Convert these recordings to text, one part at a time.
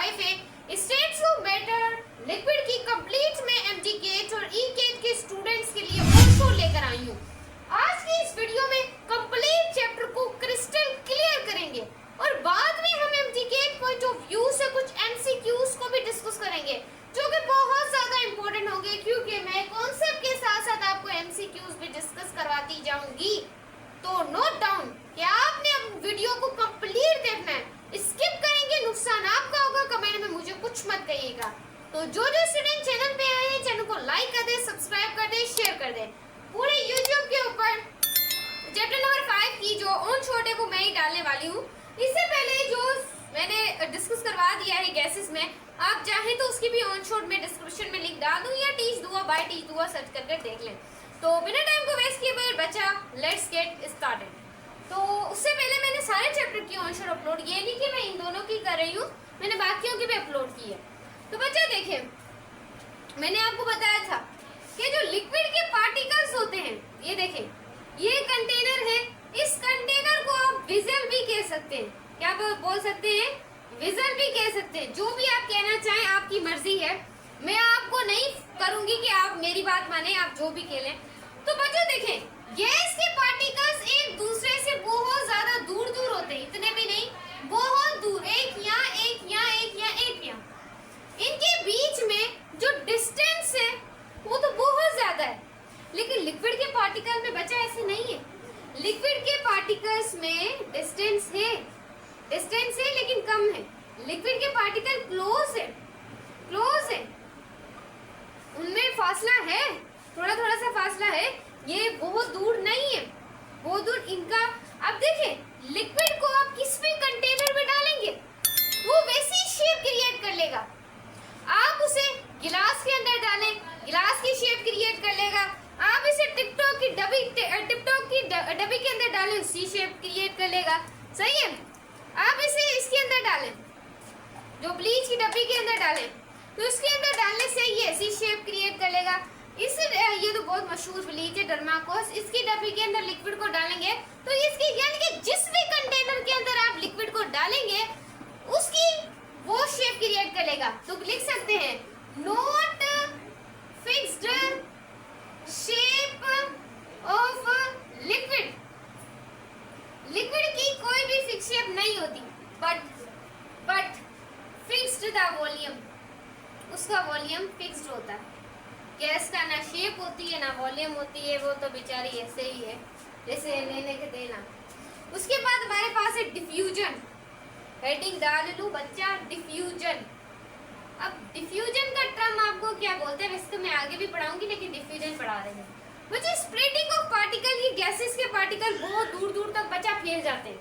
5 है states of matter liquid की complete में एमजीकेट और ईकेट के स्टूडेंट्स के लिए ऑल्सो लेकर आई हूँ। आज की इस वीडियो में कंप्लीट चैप्टर को क्रिस्टल क्लियर करेंगे और बाद में हम एमजीकेट पॉइंट ऑफ व्यू से कुछ एमसीक्यूज को भी डिस्कस करेंगे जो कि बहुत ज्यादा इंपॉर्टेंट होंगे, क्योंकि मैं कॉन्सेप्ट के साथ साथ आपको एमसीक्यूज भी डिस्कस करवाती जाऊंगी। तो नोट डाउन कि आपने अब वीडियो को कंप्लीट देखना है, स्किप करेंगे नुकसान आपका होगा। कमेंट में मुझे कुछ मत कहिएगा। तो जो स्टूडेंट चैनल पे आए हैं चैनल को लाइक कर दे, सब्सक्राइब कर दे, शेयर कर दे। पूरे यूट्यूब के ऊपर चैप्टर नंबर 5 की जो ऑन शॉट है वो मैं ही डालने वाली हूँ। इससे पहले जो मैंने डिस्कस करवा दिया है गैसेस में, आप चाहे तो उसकी भी ऑन शॉट में डिस्क्रिप्शन में लिंक डाल दूं या टीच दुआ बाय टीच दुआ सर्च करके देख लें। तो बिना टाइम को वेस्ट किए बगैर बच्चा लेट्स गेट स्टार्टेड। तो उससे पहले मैंने सारे चैप्टर की ऑन शॉट अपलोड, ये नहीं कि मैं इन दोनों की कर रही हूँ, मैंने बाकियों की भी अपलोड की है। तो बच्चा देखिए, मैंने आपको बताया था कि जो लिक्विड के पार्टिकल्स होते हैं, ये देखें, ये कंटेनर है, इस कंटेनर को आप विजल भी कह सकते हैं। क्या बोल सकते हैं? विजल भी कह सकते हैं। जो भी आप कहना चाहें आपकी मर्जी है, मैं आपको नहीं करूंगी कि आप मेरी बात माने, आप जो भी कह लें। तो बच्चों देखें, गैस के पार्टिकल्स एक दूसरे से बहुत ज्यादा दूर दूर होते हैं, इतने भी नहीं, बहुत दूर, एक यहाँ एक यहाँ एक यहाँ एक यहाँ। इनके बीच में जो डिस्टेंस है वो तो बहुत ज्यादा है, लेकिन लिक्विड के पार्टिकल में बच्चा ऐसे नहीं है। लिक्विड के पार्टिकल्स में डिस्टेंस है लेकिन कम है। लिक्विड के पार्टिकल क्लोज है, उनमें फासला है, थोड़ा थोड़ा सा फासला है, ये बहुत दूर नहीं है, बहुत दूर इनका। अब देखें, लिक्विड को आप किस भी कंटेनर में डालेंगे वो वैसी शेप क्रिएट कर लेगा। आप उसे गिलास के अंदर डालें, गिलास की शेप क्रिएट कर लेगा। आप इसे टिपटॉप की डब्बी के अंदर डालें, सी शेप क्रिएट कर लेगा। सही है। आप इसे इसके अंदर डालें, जो ब्लीच की डब्बी के अंदर डालें, तो इसके अंदर डालने से ये ऐसी शेप क्रिएट कर लेगा। ये तो बहुत मशहूर ब्लीच है डर्माकोस, इसकी डब्बी के अंदर लिक्विड को डालेंगे तो इसकी, यानी कि जिस भी कंटेनर के अंदर आप लिक्विड को डालेंगे उसकी वो शेप क्रिएट कर लेगा। तो लिख सकते हैं not fixed shape of liquid. Liquid की कोई भी फिक्स शेप नहीं होती, बट फिक्स्ड द वॉल्यूम, उसका वॉल्यूम फिक्स्ड होता है। गैस का ना शेप होती है ना वॉल्यूम होती है, वो तो बेचारी ऐसे ही है जैसे लेने के देना। उसके बाद हमारे पास है डिफ्यूजन। हेडिंग डाल लूं बच्चा, डिफ्यूजन। अब डिफ्यूजन का टर्म आपको क्या बोलते हैं, वैसे तो मैं आगे भी पढ़ाऊंगी लेकिन डिफ्यूजन पढ़ा रहे हैं बच्चे। स्प्रेडिंग ऑफ पार्टिकल, ये गैसेस के पार्टिकल बहुत दूर दूर तक बच्चा फैल जाते हैं,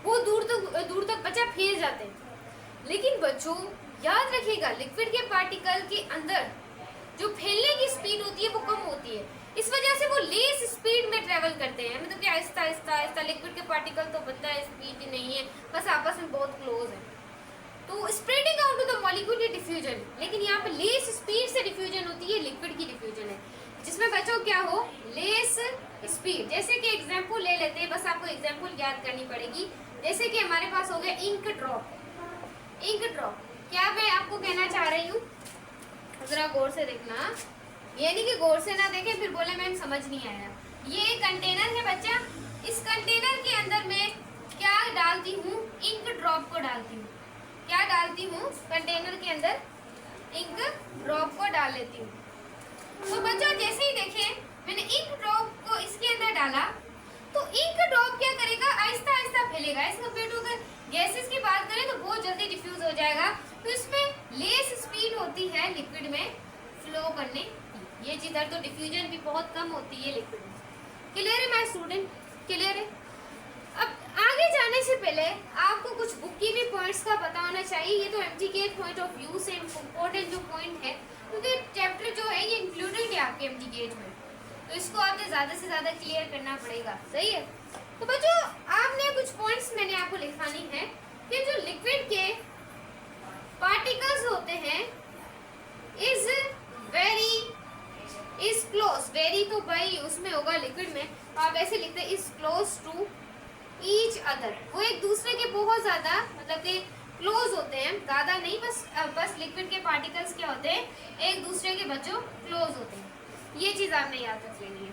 बहुत दूर तक बच्चा फैल जाते हैं। लेकिन बच्चों याद रखिएगा, लिक्विड के पार्टिकल के अंदर जो फैलने की स्पीड होती है वो कम होती है, इस वजह से वो लेस स्पीड में ट्रेवल करते हैं। मतलब कि आहिस्ता आहिस्ता। लिक्विड के पार्टिकल तो पता है स्पीड ही नहीं है, बस आपस में बहुत क्लोज है। तो spreading out of the molecule ये डिफ्यूजन, लेकिन यहाँ पे लेस स्पीड से डिफ्यूजन होती है, लिक्विड की डिफ्यूजन है जिसमें बच्चों क्या हो, लेस स्पीड। जैसे कि एग्जाम्पल ले लेते हैं, बस आपको एग्जाम्पल याद करनी पड़ेगी। जैसे कि हमारे पास हो गया इंक ड्रॉप। क्या मैं आपको कहना चाह रही हूँ, जरा गौर से देखना, ये नहीं कि गौर से ना देखें फिर बोले मैम समझ नहीं आया। ये कंटेनर है बच्चा, इस कंटेनर के अंदर मैं क्या डालती हूँ, इंक ड्रॉप को डालती हूँ। क्या डालती हूँ, कंटेनर के अंदर इंक ड्रॉप को डाल लेती हूँ। तो बच्चों जैसे ही देखें मैंने इंक ड्रॉप को इसके अंदर डाला, तो इंक ड्रॉप क्या करेगा, आहिस्ता आहिस्ता फैलेगा। एज कम्पेयर टू अगर गैसेस की बात करें तो बहुत जल्दी डिफ्यूज हो जाएगा। तो इसमें लेस स्पीड होती है लिक्विड में फ्लो करने की, ये जिधर तो डिफ्यूजन भी बहुत कम होती है लिक्विड में। क्लियर है माय स्टूडेंट, क्लियर है। अब आगे जाने से पहले आपको कुछ बुक की भी पॉइंट्स का पता होना चाहिए। ये तो एमजीके पॉइंट ऑफ व्यू से इम्पोर्टेंट जो पॉइंट है, क्योंकि चैप्टर जो है ये इंक्लूडेड है आपके एमजीके में, तो इसको आपने ज्यादा से ज्यादा क्लियर करना पड़ेगा। सही है। तो बच्चों आपने कुछ पॉइंट्स मैंने आपको लिखानी है कि जो लिक्विड के पार्टिकल्स होते हैं इज क्लोज, वेरी तो भाई उसमें होगा लिक्विड में, आप ऐसे लिखते हैं is close to each other. वो एक दूसरे के बहुत ज्यादा, मतलब कि क्लोज होते हैं, ज्यादा नहीं, बस लिक्विड के पार्टिकल्स क्या होते हैं, एक दूसरे के बच्चों क्लोज होते हैं। ये चीज आपने याद रख लेनी है।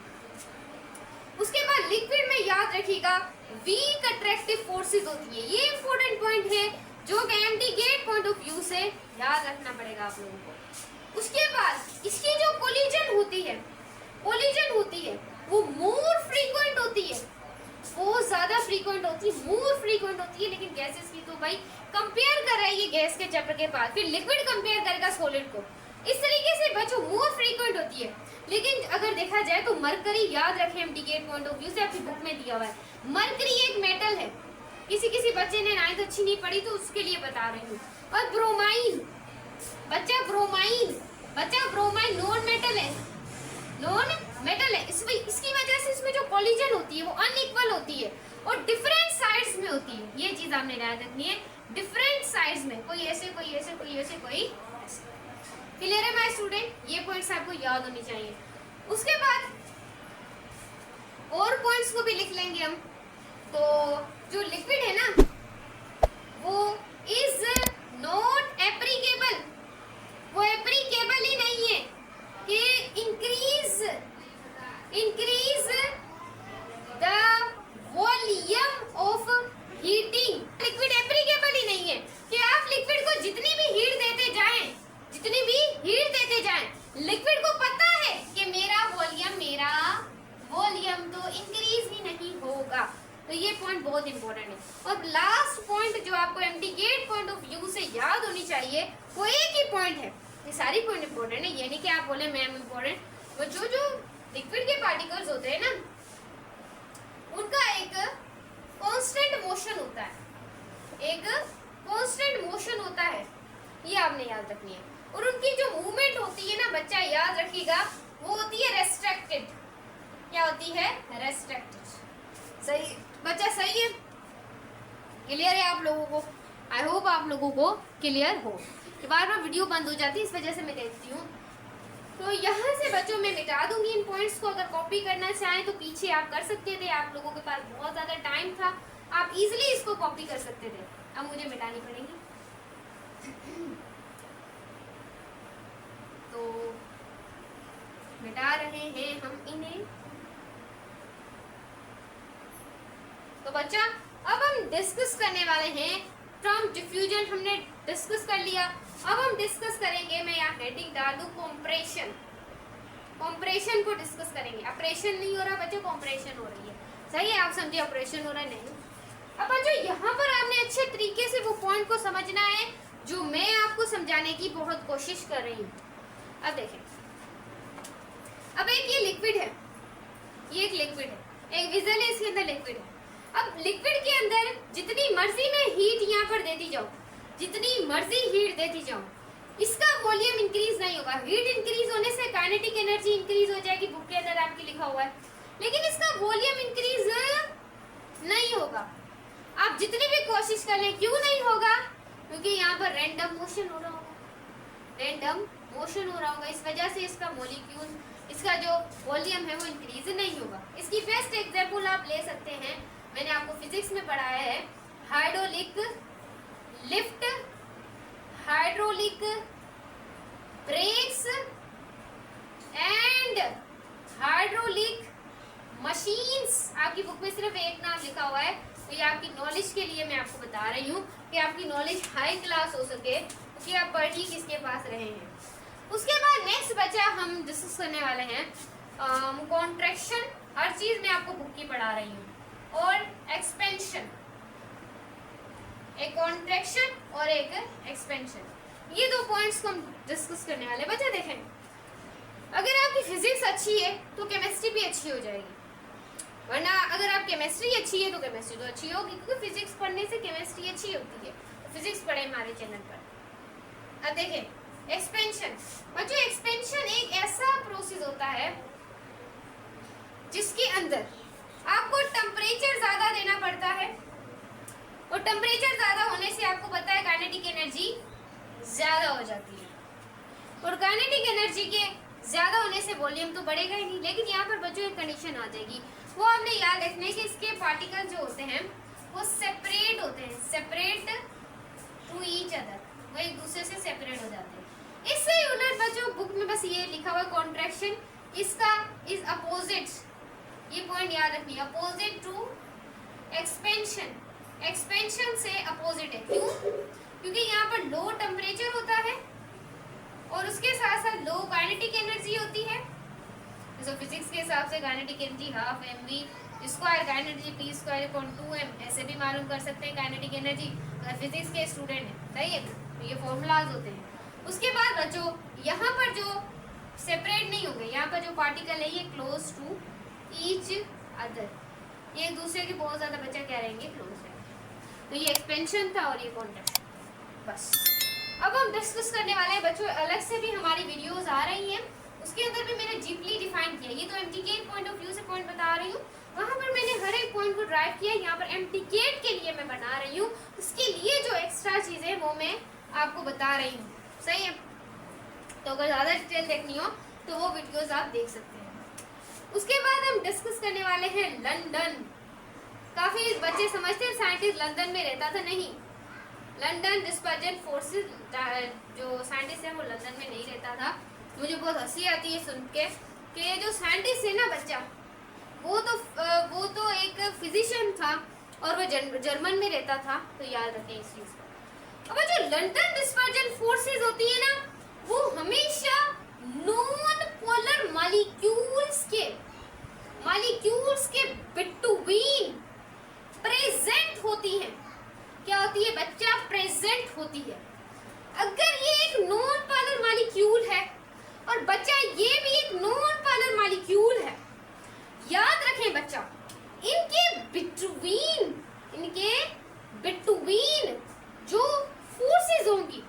उसके बाद लिक्विड में याद रखिएगा वीक अट्रैक्टिव फोर्सेस होती है। ये इंपॉर्टेंट पॉइंट है जो कि एम्प्टी गेट पॉइंट ऑफ व्यू से याद रखना पड़ेगा आप लोगों को। उसके बाद इसकी जो कोलिजन होती है वो मोर फ्रीक्वेंट होती है, बहुत ज्यादा फ्रीक्वेंट होती है, मोर फ्रीक्वेंट होती है। लेकिन गैसेस की तो भाई कंपेयर कर रहा है ये गैस के चैप्टर के बाद, फिर लिक्विड कंपेयर करेगा सॉलिड को। इस तरीके से बच्चों मोर फ्रीक्वेंट होती है। लेकिन अगर देखा जाए तो मरकरी, याद रखें एम्प्टी गेट पॉइंट ऑफ व्यू से आपकी बुक में दिया हुआ है, मरकरी एक मेटल है। किसी बच्चे ने नाइन्थ अच्छी नहीं पढ़ी तो उसके लिए बता रही हूँ। और ब्रोमाइन, बच्चा ब्रोमाइन नॉन मेटल है, इसकी वजह से इसमें जो कोलिजन होती है वो अनइक्वल होती है और डिफरेंट साइड्स में होती है। ये चीज आपने याद रखनी है, डिफरेंट साइड्स में, कोई ऐसे कोई ऐसे कोई ऐसे कोई ऐसे। क्लियर है माय स्टूडेंट? ये पॉइंट्स आपको याद होनी चाहिए। उसके बाद और पॉइंट्स को भी लिख लेंगे हम। तो जो लिक्विड है ना वो इज नॉट एप्रीकेबल, वो एप्रीकेबल ही नहीं है कि increase the volume of heating. Liquid applicable ही नहीं है कि आप लिक्विड को जितनी भी हीट देते जाएं, लिक्विड को पता है कि मेरा वॉल्यूम तो इंक्रीज ही नहीं होगा। तो ये पॉइंट बहुत इंपॉर्टेंट है। और लास्ट पॉइंट जो आपको एम्प्टी गेट पॉइंट ऑफ व्यू से याद होनी चाहिए वो एक ही पॉइंट है। ये सारी पॉइंट इंपॉर्टेंट है, ये नहीं कि आप बोले मैम इंपॉर्टेंट। वो जो लिक्विड के पार्टिकल्स होते हैं ना उनका एक कांस्टेंट मोशन होता है, ये आपने याद रखनी है। और उनकी जो मूवमेंट होती है ना बच्चा याद रखिएगा, वो होती है रेस्ट्रिक्टेड। क्या होती है? रेस्ट्रिक्टेड। सही बच्चा, सही है? क्लियर है आप लोगों को? आई होप आप लोगों को क्लियर हो। बार बार वीडियो बंद हो जाती है, इस वजह से मैं देखती हूँ। तो यहाँ से बच्चों मैं मिटा दूंगी इन पॉइंट्स को। अगर कॉपी करना चाहें तो पीछे आप कर सकते थे, आप लोगों के पास बहुत ज़्यादा टाइम था, आप इजीली इसको कॉपी कर सकते थे। अब मुझे मिटानी पड़ेगी। तो मिटा रहे हैं हम इन्हें। तो बच्चा अब हम डिस्कस करने वाले हैं फ्रॉम डिफ्यूजन, हमने डिस्कस कर लिया। अब हम डिस्कस करेंगे, मैं यहाँ हेडिंग डाल दूं कॉम्प्रेशन को डिस्कस करेंगे। ऑपरेशन नहीं हो रहा बच्चों, कॉम्प्रेशन हो रही है। सही है? आप समझे ऑपरेशन हो रहा है? नहीं। अब बच्चों यहाँ पर आपने अच्छे तरीके से वो पॉइंट को समझना है जो मैं आपको समझाने की बहुत कोशिश कर रही हूँ। अब देखें, अब एक ये लिक्विड है, ये एक लिक्विड है, एक विजल है, इसके अंदर लिक्विड है। अब लिक्विड के अंदर जितनी मर्जी मैं हीट यहाँ पर देती जाऊँ, जितनी मर्जी हीट देती जाऊँ, इसका वॉल्यूम इंक्रीज नहीं होगा। हीट इंक्रीज होने से काइनेटिक एनर्जी इंक्रीज हो जाएगी, बुक के अंदर आपके लिखा हुआ है, लेकिन इसका वॉल्यूम इंक्रीज नहीं होगा। आप जितनी भी कोशिश कर लें, क्यों नहीं होगा? क्योंकि यहाँ पर रैंडम मोशन हो रहा होगा, इस वजह से इसका मॉलिक्यूल, इसका जो वॉल्यूम है वो इंक्रीज नहीं होगा। इसकी बेस्ट एग्जांपल आप ले सकते हैं, मैंने आपको फिजिक्स में पढ़ाया है, hydraulic lift, hydraulic breaks and hydraulic machines. आपकी बुक में सिर्फ एक नाम लिखा हुआ है, तो ये आपकी नॉलेज के लिए मैं आपको बता रही हूँ कि आपकी नॉलेज हाई क्लास हो सके, क्योंकि आप पढ़ ही किसके पास रहे हैं। उसके बाद नेक्स्ट बचा हम डिस्कस करने वाले हैं कॉन्ट्रैक्शन। हर चीज मैं आपको बुक की पढ़ा रही हूँ। और एक्सपेंशन, एक कॉन्ट्रैक्शन और एक एक्सपेंशन, ये दो पॉइंट्स को हम डिस्कस करने वाले। बच्चा देखें, अगर आपकी फिजिक्स अच्छी है तो केमिस्ट्री भी अच्छी हो जाएगी, वरना अगर आप केमिस्ट्री अच्छी है तो केमिस्ट्री तो अच्छी होगी, क्योंकि फिजिक्स पढ़ने से केमिस्ट्री अच्छी होती है। तो फिजिक्स पढ़े हमारे चैनल पर। अब देखें एक्सपेंशन। बच्चों एक्सपेंशन एक ऐसा प्रोसेस होता है जिसके अंदर आपको टेम्परेचर ज्यादा देना पड़ता है, और टेम्परेचर ज्यादा होने से आपको पता है काइनेटिक एनर्जी ज्यादा हो जाती है, और काइनेटिक एनर्जी के ज्यादा होने से वॉल्यूम तो बढ़ेगा ही नहीं। लेकिन यहाँ पर बच्चों एक कंडीशन आ जाएगी, वो हमने याद रखना है कि इसके पार्टिकल जो होते हैं वो सेपरेट होते हैं, सेपरेट टू ईच अदर, वो एक दूसरे से सेपरेट हो जाते हैं। इससे यूनिट बच्चों बुक में बस ये लिखा हुआ है कॉन्ट्रैक्शन, इसका इज अपोजिट, ये पॉइंट याद रखिए, अपोजिट टू एक्सपेंशन, एक्सपेंशन से अपोजिट है। क्यों? क्योंकि यहाँ पर लो टेम्परेचर होता है और उसके साथ साथ लो काइनेटिक एनर्जी होती है। जैसे फिजिक्स के हिसाब से kinetic energy half mv square, kinetic energy p square upon 2m, ऐसे भी मालूम कर सकते हैं काइनेटिक एनर्जी अगर फिजिक्स के स्टूडेंट हैं। सही है, तो ये फॉर्मूलाज होते हैं। उसके बाद बच्चों यहाँ पर जो सेपरेट नहीं होंगे, यहाँ पर जो पार्टिकल है ये क्लोज टू ईच अदर, ये एक दूसरे के बहुत ज्यादा बच्चा क्या रहेंगे, क्लोज रहेंगे। तो ये एक्सपेंशन था और ये कॉन्ट्रैक्शन। बस अब हम डिस्कस करने वाले हैं बच्चों, अलग से भी हमारी वीडियोस आ रही हैं, उसके अंदर भी मैंने डीपली डिफाइन किया। ये तो एमटीकेट पॉइंट ऑफ व्यू से पॉइंट बता रही हूँ, वहाँ पर मैंने हर एक पॉइंट को ड्राइव किया। यहाँ पर एमटीकेट के लिए मैं बना रही हूँ, उसके लिए जो एक्स्ट्रा चीजें वो मैं आपको बता रही हूँ। सही है, तो अगर ज्यादा डिटेल देखनी हो तो वो वीडियोस आप देख सकते हैं। उसके बाद हम डिस्कस करने वाले हैं लंदन। काफी बच्चे समझते हैं साइंटिस्ट लंदन में रहता था, नहीं, लंदन डिस्पर्जन फोर्सेस जो साइंटिस्ट है वो लंदन में नहीं रहता था। मुझे बहुत हंसी आती है सुन के कि जो साइंटिस्ट है ना बच्चा, वो तो एक फिजिशियन था और वो जर्मन में रहता था, तो याद रखें इस चीज को। अब जो लंदन डिस्पर्जन फोर्सेस होती है ना, वो हमेशा नॉन पोलर मॉलिक्यूल्स के बिटवीन प्रेजेंट होती है। क्या होती है बच्चा? प्रेजेंट होती है। अगर ये एक नॉन पोलर मॉलिक्यूल है और बच्चा ये भी एक नॉन पोलर मॉलिक्यूल है, याद रखें बच्चा, इनके बिटवीन जो फोर्सेस होंगी,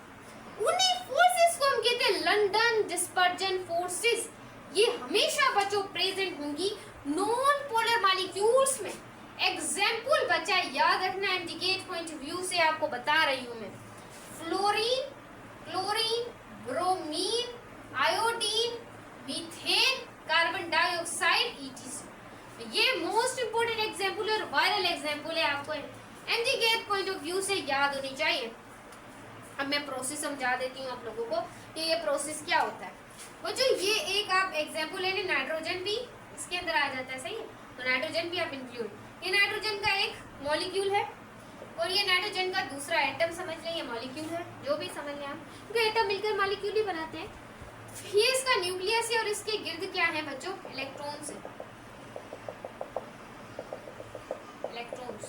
उन्हीं फोर्सेस को हम कहते हैं लंदन डिस्पर्जन फोर्सेस। ये हमेशा बच्चों प्रेजेंट होंगी नॉन पोलर मॉलिक्यूल्स में। एग्जाम्पल बच्चा याद रखना, एमजीकेट पॉइंट ऑफ व्यू से आपको बता रही हूं मैं। Fluorine, chlorine, bromine, iodine, methane, carbon dioxide, ETC। ये मोस्ट इंपोर्टेंट एग्जाम्पल और वायरल एग्जाम्पल है, आपको एमजीकेट पॉइंट ऑफ व्यू से याद होनी चाहिए। अब मैं प्रोसेस समझा देती हूँ आप लोगों को कि ये प्रोसेस क्या होता है। बच्चों ये एक आप एग्जाम्पल लेने, नाइट्रोजन भी इसके अंदर आ जाता है, सही है, तो नाइट्रोजन भी आप इंक्लूड। ये नाइट्रोजन का एक मॉलिक्यूल है और ये नाइट्रोजन का दूसरा एटम समझ लें, ये मॉलिक्यूल है, जो भी समझ लें आप, क्योंकि एटम मिलकर मॉलिक्यूल ही बनाते हैं। ये इसका न्यूक्लियस है और इसके गिर्द क्या है बच्चों? इलेक्ट्रॉन्स है, इलेक्ट्रॉन्स।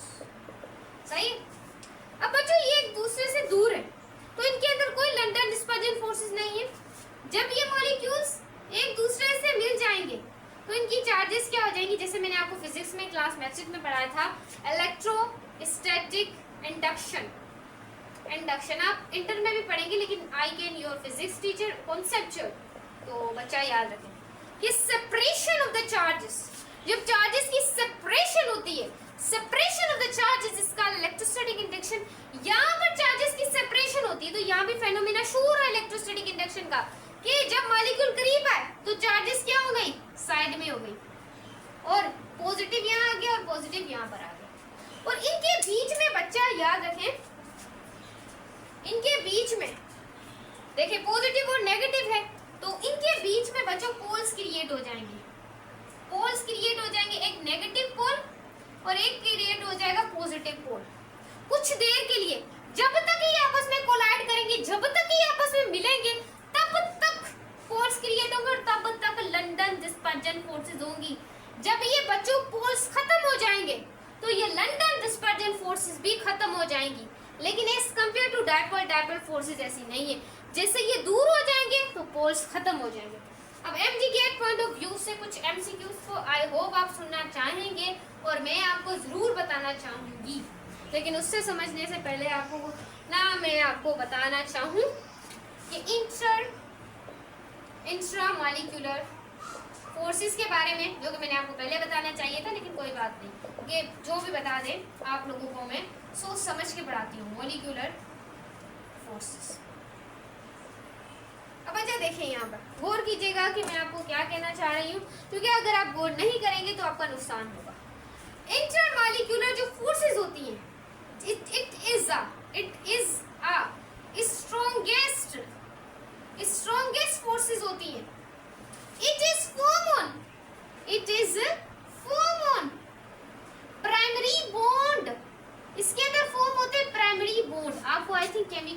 सही। अब बच्चों ये एक दूसरे से दूर है, तो इनके अंदर कोई लंदन डिस्पर्जन फोर्सेस नहीं है। जब ये मॉलिक्यूल्स एक दूसरे से मिल जाएंगे तो इनकी चार्जेस क्या हो जाएंगी? जैसे मैंने आपको फिजिक्स में क्लास मैथ्स में पढ़ाया था, इलेक्ट्रोस्टैटिक इंडक्शन। इंडक्शन आप इंटर में भी पढ़ेंगे, लेकिन I can your physics teacher conceptual, तो बच्चा याद रखें कि सेपरेशन ऑफ द चार्जेस, जब चार्जेस की सेपरेशन होती है, separation of the charges is called electrostatic induction. यहाँ पर चार्जेस की सेपरेशन होती है, तो यहाँ भी फेनोमेना शुरू है इलेक्ट्रोस्टैटिक इंडक्शन का, कि जब मॉलिक्यूल करीब आए तो चार्जेस क्या हो गई? साइड में हो गई, और पॉजिटिव यहाँ आ गया और पॉजिटिव यहाँ पर आ गया। और इनके बीच में बच्चा याद रखें, इनके बीच में देखिए पॉजिटिव और नेगेटिव है, तो इनके बीच में बच्चों पोल्स क्रिएट हो जाएंगे। पोल्स क्रिएट हो जाएंगे, एक नेगेटिव पोल और एक क्रिएट हो जाएगा पॉजिटिव पोल। कुछ देर के लिए जब तक ये आपस में कोलाइड करेंगे, जब तक ये आपस में मिलेंगे, तब तक फोर्स क्रिएट होंगे और तब तक लंदन डिस्पर्जन फोर्सेस होंगी। जब ये बच्चों पोल्स खत्म हो जाएंगे तो ये लंदन डिस्पर्जन फोर्सेस भी खत्म हो जाएंगी। लेकिन as compare to dipole forces ऐसी नहीं है, जैसे ये दूर हो जाएंगे तो पोल्स खत्म हो जाएंगे। अब एमजीकेट पॉइंट ऑफ व्यू से कुछ एमसीक्यूज को आई होप आप सुनना चाहेंगे और मैं आपको जरूर बताना चाहूंगी, लेकिन उससे समझने से पहले आपको मैं आपको बताना चाहूँ कि इंट्रा मॉलिक्यूलर फोर्सेस के बारे में, जो कि मैंने आपको पहले बताना चाहिए था, लेकिन कोई बात नहीं, ये जो भी बता दें आप लोगों को मैं सोच समझ के पढ़ाती हूँ। मॉलिक्यूलर फोर्सेस, अब अच्छा देखें, यहाँ पर गौर कीजिएगा कि मैं आपको क्या कहना चाह रही हूँ, क्योंकि अगर आप गौर नहीं करेंगे तो आपका नुकसान होगा। इंटरमॉलिक्यूलर जो फोर्सेस होती हैं, it is a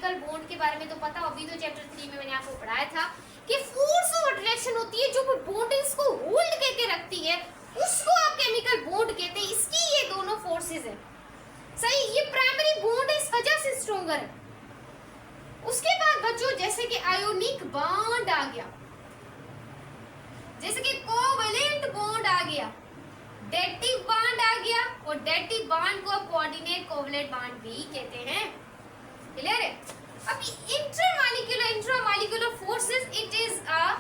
chemical bond के बारे में तो पता, अभी तो चैप्टर 3 में मैंने आपको पढ़ाया था कि फोर्स ऑफ अट्रैक्शन होती है जो बॉन्ड्स को होल्ड करके रखती है, उसको आप केमिकल बॉन्ड कहते हैं। इसकी ये दोनों फोर्सेस है, सही। ये प्राइमरी बॉन्ड इस वजह से स्ट्रॉन्गर है। उसके बाद बच्चों जैसे कि आयोनिक बॉन्ड आ गया, जैसे कि कोवेलेंट बॉन्ड आ गया, डेटिव बॉन्ड आ गया, और डेटिव बॉन्ड को कोऑर्डिनेट कोवेलेंट बॉन्ड भी कहते हैं। क्लियर है? अब intramolecular forces, it is a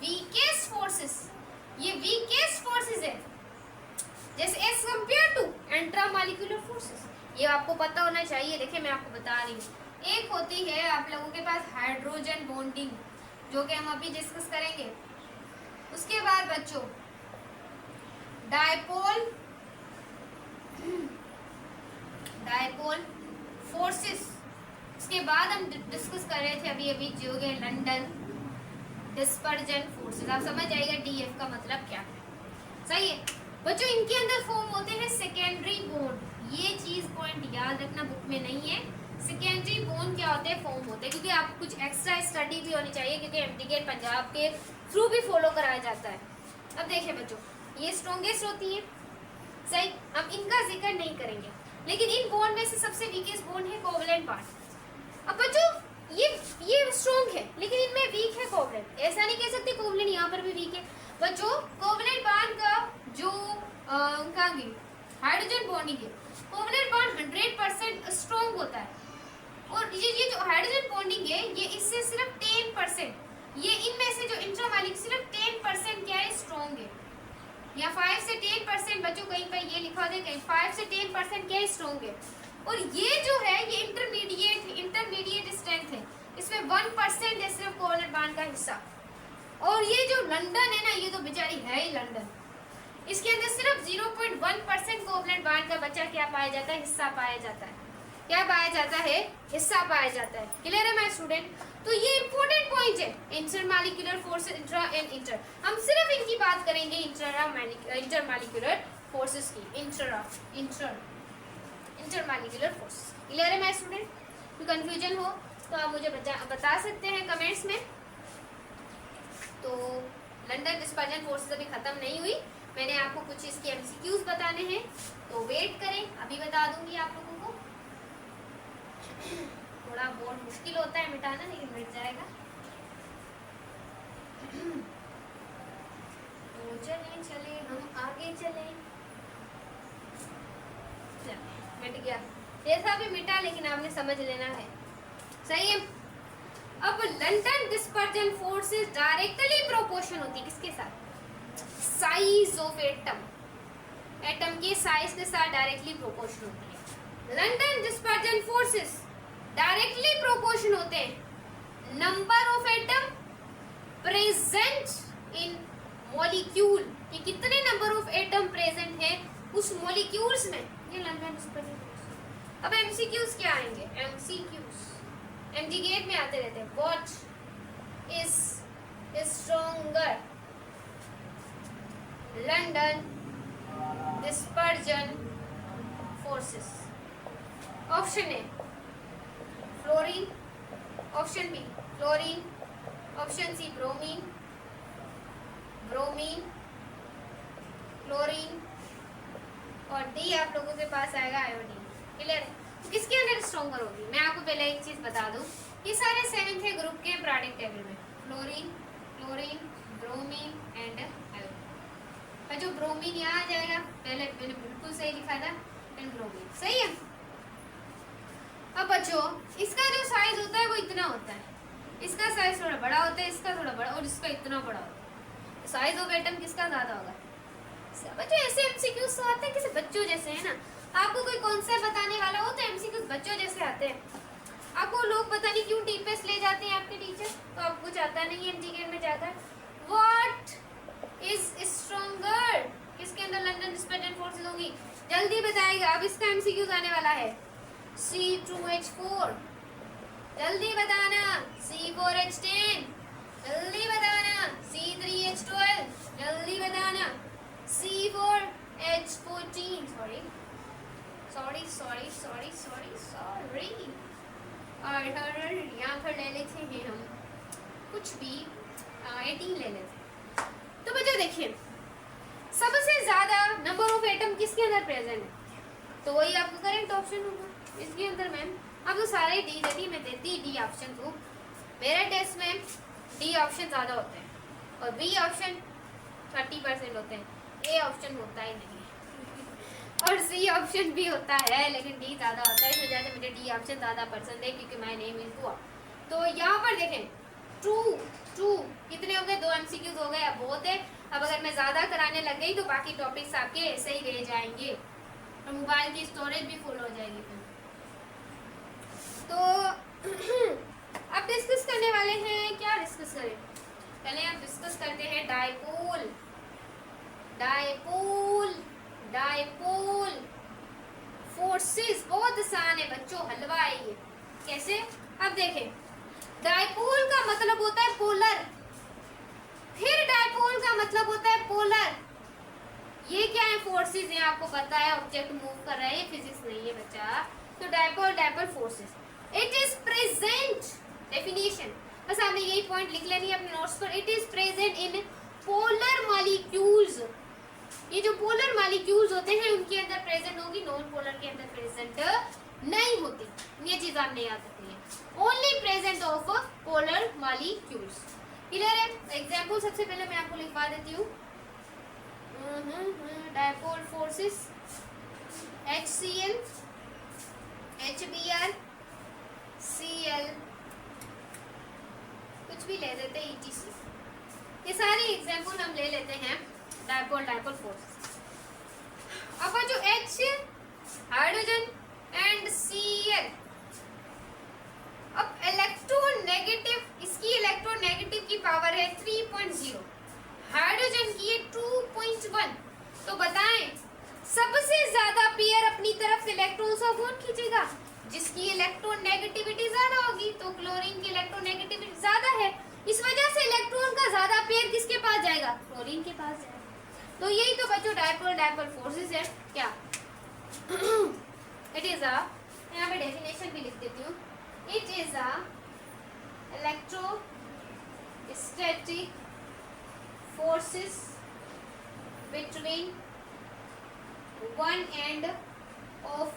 weakest forces, ये वीकेस्ट फोर्सेस है, जैसे as compare to intramolecular forces. ये आपको पता होना चाहिए। देखिए मैं आपको बता रही हूँ, एक होती है आप लोगों के पास हाइड्रोजन बॉन्डिंग, जो कि हम अभी डिस्कस करेंगे। उसके बाद बच्चों डायपोल फोर्सेस, उसके बाद हम डिस्कस कर रहे थे अभी जो है लंदन डिस्पर्जन फोर्सेस। आप समझ जाएगा डीएफ का मतलब क्या है, सही है बच्चों। इनके अंदर फॉर्म होते हैं सेकेंडरी बॉन्ड, ये चीज पॉइंट याद रखना, बुक में नहीं है। सेकेंडरी बॉन्ड क्या होते हैं, फॉर्म होते हैं, क्योंकि आप कुछ एक्स्ट्रा स्टडी भी होनी चाहिए, क्योंकि एमटीकेट पंजाब के थ्रू भी फॉलो कराया जाता है। अब देखिए बच्चों, ये स्ट्रॉन्गेस्ट होती है, सही। हम इनका जिक्र नहीं करेंगे, लेकिन इन बॉन्ड में से सबसे वीकेस्ट बॉन्ड है कोवेलेंट बॉन्ड। अब बच्चों ये स्ट्रॉन्ग है, लेकिन इनमें वीक है कोवेलेंट। ऐसा नहीं कह सकते कोवेलेंट यहाँ पर भी वीक है बच्चों। कोवेलेंट बॉन्ड का जो उनका हाइड्रोजन बॉन्डिंग है, कोवेलेंट बॉन्ड 100% स्ट्रॉन्ग होता है, और ये जो हाइड्रोजन बॉन्डिंग है ये इससे सिर्फ 10%, ये इनमें से जो इंट्रामॉलिक्यूलर सिर्फ 10% क्या है, स्ट्रॉन्ग है। या 5 से 10% बच्चों, कहीं पर ये लिखा होता है कहीं 5 से 10% क्या स्ट्रॉन्ग है। और ये जो है ये इंटरमीडिएट स्ट्रेंथ है, इसमें 1% है सिर्फ कोवेलेंट बॉन्ड का हिस्सा। और ये जो लंदन है ना, ये तो बेचारी है ही लंदन, इसके अंदर सिर्फ 0.1% कोवेलेंट बॉन्ड का बच्चा क्या पाया जाता है, हिस्सा पाया जाता है। क्या पाया जाता है, हिस्सा पाया जाता है। क्लियर है माय स्टूडेंट? तो ये इंपॉर्टेंट पॉइंट है, intermolecular forces, intra and inter. हम सिर्फ इनकी बात करेंगे, इंटरमॉलिक्यूलर फोर्सेस की, इंटरमॉलिक्यूलर फोर्सेस। क्लियर है माय स्टूडेंट? कोई कंफ्यूजन हो तो आप मुझे बता सकते हैं कमेंट्स में। तो लंदन डिस्पर्जन फोर्सेस अभी खत्म नहीं हुई, मैंने आपको कुछ इसके एमसीक्यूज बताने हैं, तो वेट करें, अभी बता दूंगी आप लोगों को। थोड़ा बोर्ड मुश्किल होता है मिटाना, लेकिन मिट जाएगा। तो चले हम आगे चले। मिट गया, जैसा भी मिटा, लेकिन आपने समझ लेना है, सही है। अब London dispersion forces directly proportion होती है किसके साथ, साइज ऑफ एटम के साइज के साथ डायरेक्टली प्रोपोर्शन होती है। London dispersion forces directly proportion होते हैं number of atom present in molecule, कि कितने नंबर ऑफ एटम प्रेजेंट है उस मॉलिक्यूल्स में, ये लंदन डिस्पर्जन फोर्स। अब एमसीक्यूज क्या आएंगे, एमसीक्यूज एमजीगेट में आते रहते हैं। What is stronger, London dispersion forces. Option A fluorine, option B fluorine, option C bromine, chlorine, और डी आप लोगों के पास आएगा आयोडीन। क्लियर है? तो किसके अंदर स्ट्रॉन्गर होगी, मैं आपको पहले एक चीज बता दूं, ये सारे 7th ग्रुप के पीरियोडिक टेबल में फ्लोरीन, ब्रोमीन एंड आयोडीन। जो ब्रोमीन यहाँ आ जाएगा, पहले मैंने बिल्कुल सही लिखा था, एंड ब्रोमीन, सही है। अब बच्चों इसका जो साइज होता है वो इतना होता है, इसका साइज थोड़ा बड़ा होता है, इसका थोड़ा बड़ा, और इसका इतना बड़ा होता है। साइज ऑफ एटम किसका ज्यादा होगा? बच्चों ऐसे एमसीक्यूज तो आते हैं किसी बच्चों जैसे, है ना। आपको कोई कॉन्सेप्ट बताने वाला हो तो एमसीक्यूज बच्चों जैसे आते हैं। आपको लोग पता नहीं क्यों डीपेस्ट ले जाते हैं आपके टीचर, तो आपको कुछ आता नहीं है एमजीगेट में जाकर। व्हाट इज स्ट्रॉन्गर, किसके अंदर लंदन डिस्पर्जन फोर्सेस होंगी, जल्दी बताएगा। अब इसका एमसीक्यूज आने वाला है, C2H4, जल्दी बताना, C4H10, जल्दी बताना, C3H12, जल्दी बताना, C4H14, sorry sorry sorry sorry sorry sorry. और यहाँ पर ले लेते हैं हम कुछ भी 18 ले लेते हैं। तो बच्चों देखिए, सबसे ज्यादा नंबर ऑफ एटम किसके अंदर प्रेजेंट है, तो वही आपका करेक्ट ऑप्शन होगा इसके अंदर। मैम अब तो सारे डी देती, मैं देती डी ऑप्शन को। मेरे टेस्ट में डी ऑप्शन ज्यादा होते हैं और बी ऑप्शन 30% होते हैं, ए ऑप्शन होता ही नहीं है और सी ऑप्शन भी होता है, लेकिन डी ज्यादा होता है। इस वजह से मुझे डी ऑप्शन ज्यादा पसंद है, क्योंकि माय नेम इज दुआ। तो यहाँ पर देखें टू टू कितने हो गए, 2 MCQs हो गए। अब बहुत है, अब अगर मैं ज्यादा कराने लग गई तो बाकी टॉपिक्स आपके ऐसे ही रह जाएंगे और मोबाइल की स्टोरेज भी फुल हो जाएगी फिर। तो अब डिस्कस करने वाले हैं, क्या डिस्कस करें, पहले हम डिस्कस करते हैं डायपोल। डायपोल डायपोल फोर्सेस, बहुत आसान है बच्चों, हलवा है ये। कैसे, अब देखें, डायपोल का मतलब होता है पोलर, फिर डायपोल का मतलब होता है पोलर। ये क्या है, फोर्सेस हैं, आपको पता है ऑब्जेक्ट मूव कर रहा है, ये फिजिक्स नहीं है बच्चा। तो dipole dipole forces, it is present, definition बस आपने यही पॉइंट लिख लेनी है अपने नोट्स पर। It is present in polar molecules, ये जो पोलर मॉलिक्यूल्स होते हैं उनके अंदर प्रेजेंट होगी, नॉन पोलर के अंदर प्रेजेंट नहीं होती। ये चीज आपने याद रखनी है, only present of polar molecules. Clear है। एग्जाम्पल सबसे पहले मैं आपको लिखवा देती हूँ। Dipole forces, HCl, HBr, Cl, कुछ भी ले देते हैं, ETC, ये सारी एग्जाम्पल हम ले लेते हैं डायपोल डायपोल फोर्सेस। अब जो H हाइड्रोजन एंड Cl, अब इलेक्ट्रोनेगेटिव, इसकी इलेक्ट्रोनेगेटिव की पावर है 3.0, हाइड्रोजन की है 2.1। तो बताएं सबसे ज्यादा पेयर अपनी तरफ इलेक्ट्रॉन्स को कौन खींचेगा, जिसकी इलेक्ट्रोनेगेटिविटी ज्यादा होगी। तो क्लोरीन की इलेक्ट्रोनेगेटिविटी ज्यादा है, इस वजह से इलेक्ट्रॉन का ज्यादा पेयर किसके पास जाएगा, क्लोरीन के पास जाएगा। तो यही तो बच्चों डायपोल डायपोल फोर्सेस है। क्या इट इज अ, यहाँ पे डेफिनेशन भी लिख देती हूँ, it is a electrostatic forces between one end of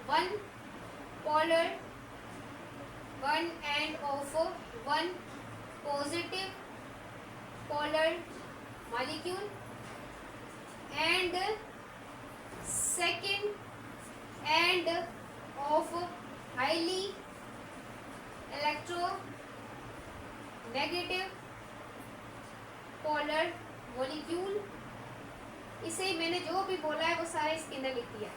one polar, one end of one positive polar molecule and second end of highly electronegative polar molecule. इसे मैंने जो भी बोला है वो सारे इसके अंदर लिख दिया।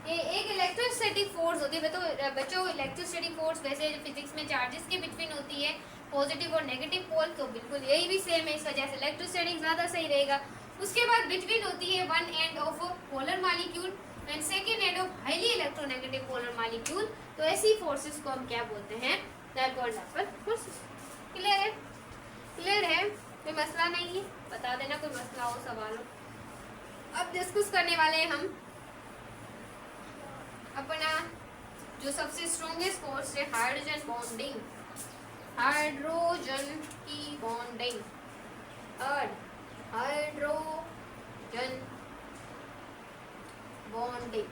ये एक इलेक्ट्रोस्टैटिक फोर्स होती है, तो बच्चों इलेक्ट्रोस्टैटिक फोर्स वैसे फिजिक्स में चार्जेस के बिटवीन होती है, पॉजिटिव और नेगेटिव पोल, तो बिल्कुल यही भी सेम है, इस वजह से इलेक्ट्रोस्टैटिक ज़्यादा सही रहेगा। उसके बाद बिटवीन होती है one end of polar molecule and second end of highly electronegative polar molecule. तो ऐसी फोर्सेस को हम क्या बोलते हैं, डायपोल डायपोल फोर्सेस। क्लियर है, क्लियर है, कोई मसला नहीं है, बता देना कोई मसला हो, सवाल हो। अब डिस्कस करने वाले हैं हम अपना जो सबसे स्ट्रॉन्गेस्ट फोर्स है, हाइड्रोजन बॉन्डिंग, हाइड्रोजन की बॉन्डिंग, हाइड्रोजन बॉन्डिंग।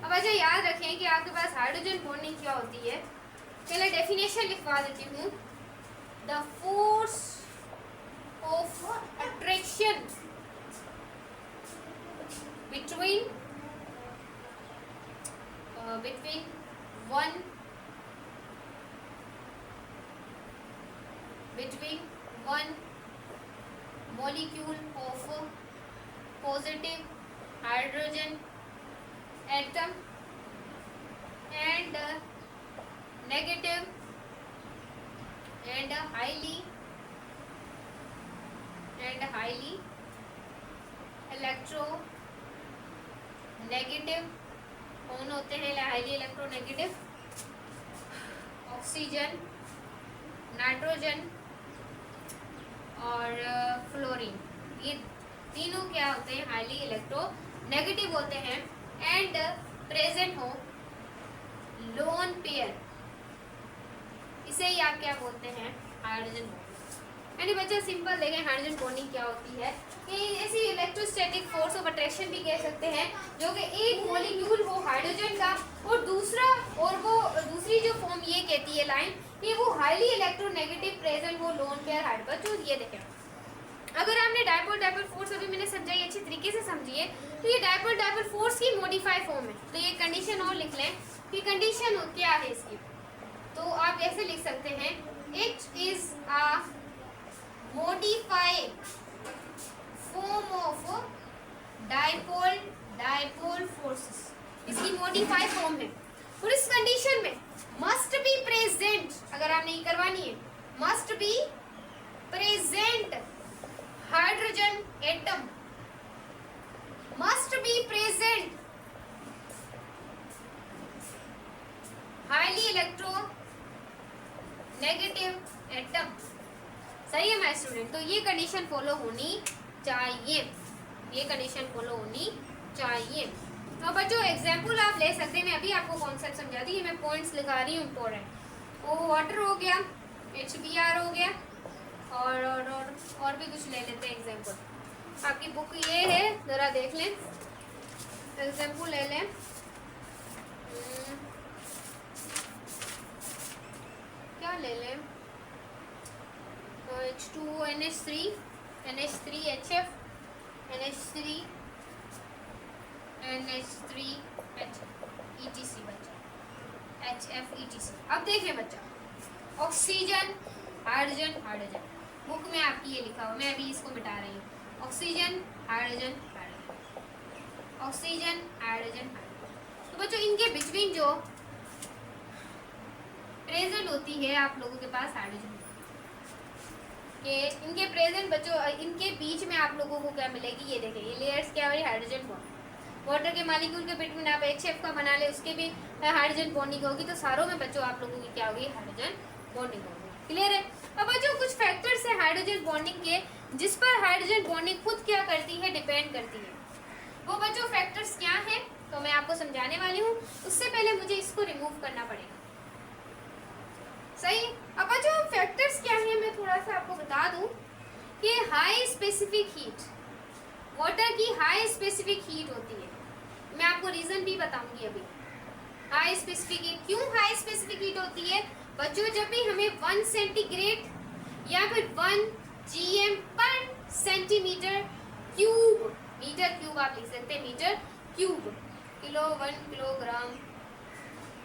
अब अच्छा याद रखें कि आपके पास हाइड्रोजन बॉन्डिंग क्या होती है। पहले डेफिनेशन लिखवा देती हूँ, the force of attraction between one molecule of positive hydrogen atom and negative and highly electronegative कौन होते हैं, हाईली इलेक्ट्रोनेगेटिव, ऑक्सीजन, नाइट्रोजन और फ्लोरीन। ये तीनों क्या होते हैं, हाईली इलेक्ट्रोनेगेटिव होते हैं। एंड प्रेजेंट हो लोन पेयर, इसे ही आप क्या बोलते हैं, हाइड्रोजन बॉन्डिंग। यानी बच्चा सिंपल देखें हाइड्रोजन बॉन्डिंग क्या होती है कि ऐसी इलेक्ट्रोस्टैटिक फोर्स ऑफ अट्रैक्शन भी कह सकते हैं, जो कि एक मॉलिक्यूल हो हाइड्रोजन का और दूसरी जो फॉर्म ये कहती है लाइन कि वो हाईली इलेक्ट्रोनेगेटिव प्रेजेंट हो लोन पेयर हाइड्रोजन। ये देखें अगर आपने डायपोल डायपोल फोर्स अभी मैंने समझाई अच्छी तरीके से समझिए, तो ये डायपोल डायपोल फोर्स की मॉडिफाई फॉर्म है। तो ये कंडीशन और लिख लें कि कंडीशन क्या है इसकी, तो आप ऐसे लिख सकते हैं it is a modified form of dipole dipole forces, इसकी मॉडिफाइड फॉर्म है। और इस कंडीशन में मस्ट बी प्रेजेंट, अगर आपने ये करवानी है, must be present hydrogen atom, must be present highly electro negative atom. सही है माय स्टूडेंट, तो ये कंडीशन फॉलो होनी चाहिए, ये कंडीशन फॉलो होनी चाहिए। तो बच्चों एग्जाम्पल आप ले सकते हैं, मैं अभी आपको कॉन्सेप्ट समझा दी, मैं पॉइंट्स लिखा रही हूँ इंपॉर्टेंट। वो वाटर हो गया, HBr हो गया, और भी कुछ ले लेते हैं एग्जाम्पल। आपकी बुक ये है, जरा देख लें, एग्जाम्पल ले लें। क्या ले लें, H2O NH3 NH3HF NH3 NH3H ETC बच्चा HF ETC। अब देखिए बच्चा, ऑक्सीजन हाइड्रोजन हाइड्रोजन, बुक में आपकी ये लिखा हुआ, मैं अभी इसको मिटा रही हूँ। Oxygen hydrogen hydrogen, oxygen hydrogen hydrogen. तो बच्चों इनके बिटवीन जो प्रेजेंट होती है आप लोगों के पास हाइड्रोजन के, इनके प्रेजेंट बच्चों इनके बीच में आप लोगों को क्या मिलेगी, ये देखिए ये लेयर्स क्या हो रही है, हाइड्रोजन बॉन्ड। वाटर के मॉलिक्यूल के बिटवीन आप HF का बना ले, उसके भी हाइड्रोजन बॉन्डिंग होगी, तो सारों में बच्चों आप लोगों की क्या होगी, हाइड्रोजन बॉन्डिंग होगी। क्लियर है। अब बच्चों कुछ फैक्टर्स है हाइड्रोजन बॉन्डिंग के, जिस पर हाइड्रोजन बॉन्डिंग खुद क्या करती है, डिपेंड करती है। वो बच्चों फैक्टर्स क्या है, तो मैं आपको समझाने वाली हूँ। उससे पहले मुझे इसको रिमूव करना पड़ेगा। सही। अब बच्चों फैक्टर्स क्या है, मैं थोड़ा सा आपको बता दूं कि हाई स्पेसिफिक हीट, वाटर की हाई स्पेसिफिक हीट होती है। मैं आपको रीजन भी बताऊंगी अभी। हाई स्पेसिफिक हीट क्यों हाई स्पेसिफिक हीट होती है बच्चों, जब भी हमें 1 सेंटीग्रेड या फिर 1 GM पर सेंटीमीटर क्यूब, मीटर क्यूब आप लिख सकते हैं, metre cube, kilo 1 kilogram,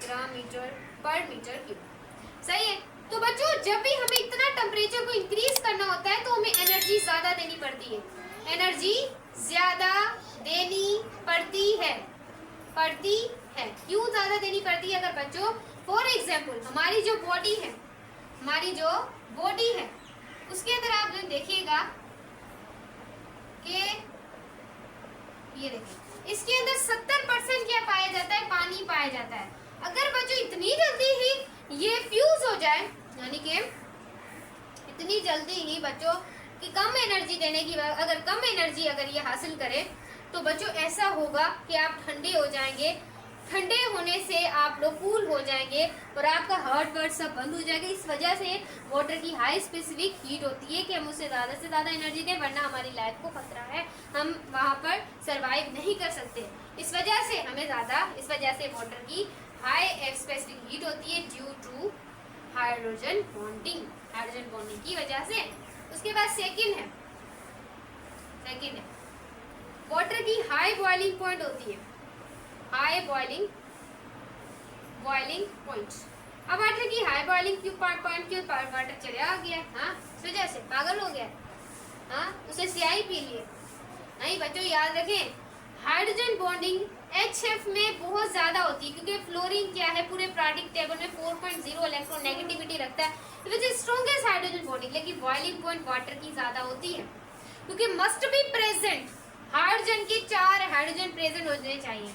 gram metre पर मीटर क्यूब। सही है। तो बच्चों जब भी हमें इतना टेम्परेचर को इंक्रीज करना होता है, तो हमें एनर्जी ज्यादा देनी पड़ती है, एनर्जी ज्यादा देनी पड़ती है क्यों ज्यादा देनी पड़ती है? अगर बच्चों फॉर एग्जाम्पल हमारी जो बॉडी है उसके अंदर आप लोग देखिएगा कि ये देखिए इसके अंदर 70% क्या पाया जाता है, पानी पाया जाता है। अगर बच्चों इतनी जल्दी ही ये फ्यूज हो जाए, यानी कि इतनी जल्दी ही बच्चों कि कम एनर्जी देने की, अगर कम एनर्जी अगर ये हासिल करे, तो बच्चों ऐसा होगा कि आप ठंडे हो जाएंगे, ठंडे होने से आप लोग कूल हो जाएंगे और आपका हार्ट वर्ट सब बंद हो जाएगा। इस वजह से वाटर की हाई स्पेसिफिक हीट होती है कि हम उससे ज़्यादा से ज़्यादा एनर्जी दें, वरना हमारी लाइफ को खतरा है, हम वहाँ पर सरवाइव नहीं कर सकते। इस वजह से वाटर की हाई स्पेसिफिक हीट होती है ड्यू टू हाइड्रोजन बॉन्डिंग की वजह से। उसके बाद सेकंड है वाटर की हाई बॉइलिंग पॉइंट होती है, हाई बॉइलिंग पॉइंट। अब वाटर की हाई बॉइलिंग पॉइंट क्यों, वाटर चला गया, हाँ इस वजह से पागल हो गया, हाँ उसे स्याही पी लिए। नहीं बच्चों याद रखें, हाइड्रोजन बॉन्डिंग HF में बहुत ज्यादा होती है, क्योंकि फ्लोरीन क्या है पूरे पीरियोडिक टेबल में 4.0 इलेक्ट्रोनेगेटिविटी रखता है, which is strongest hydrogen bonding. लेकिन बॉइलिंग पॉइंट वाटर की ज्यादा होती है, क्योंकि मस्ट बी प्रेजेंट, हाइड्रोजन के 4 हाइड्रोजन प्रेजेंट होने चाहिए।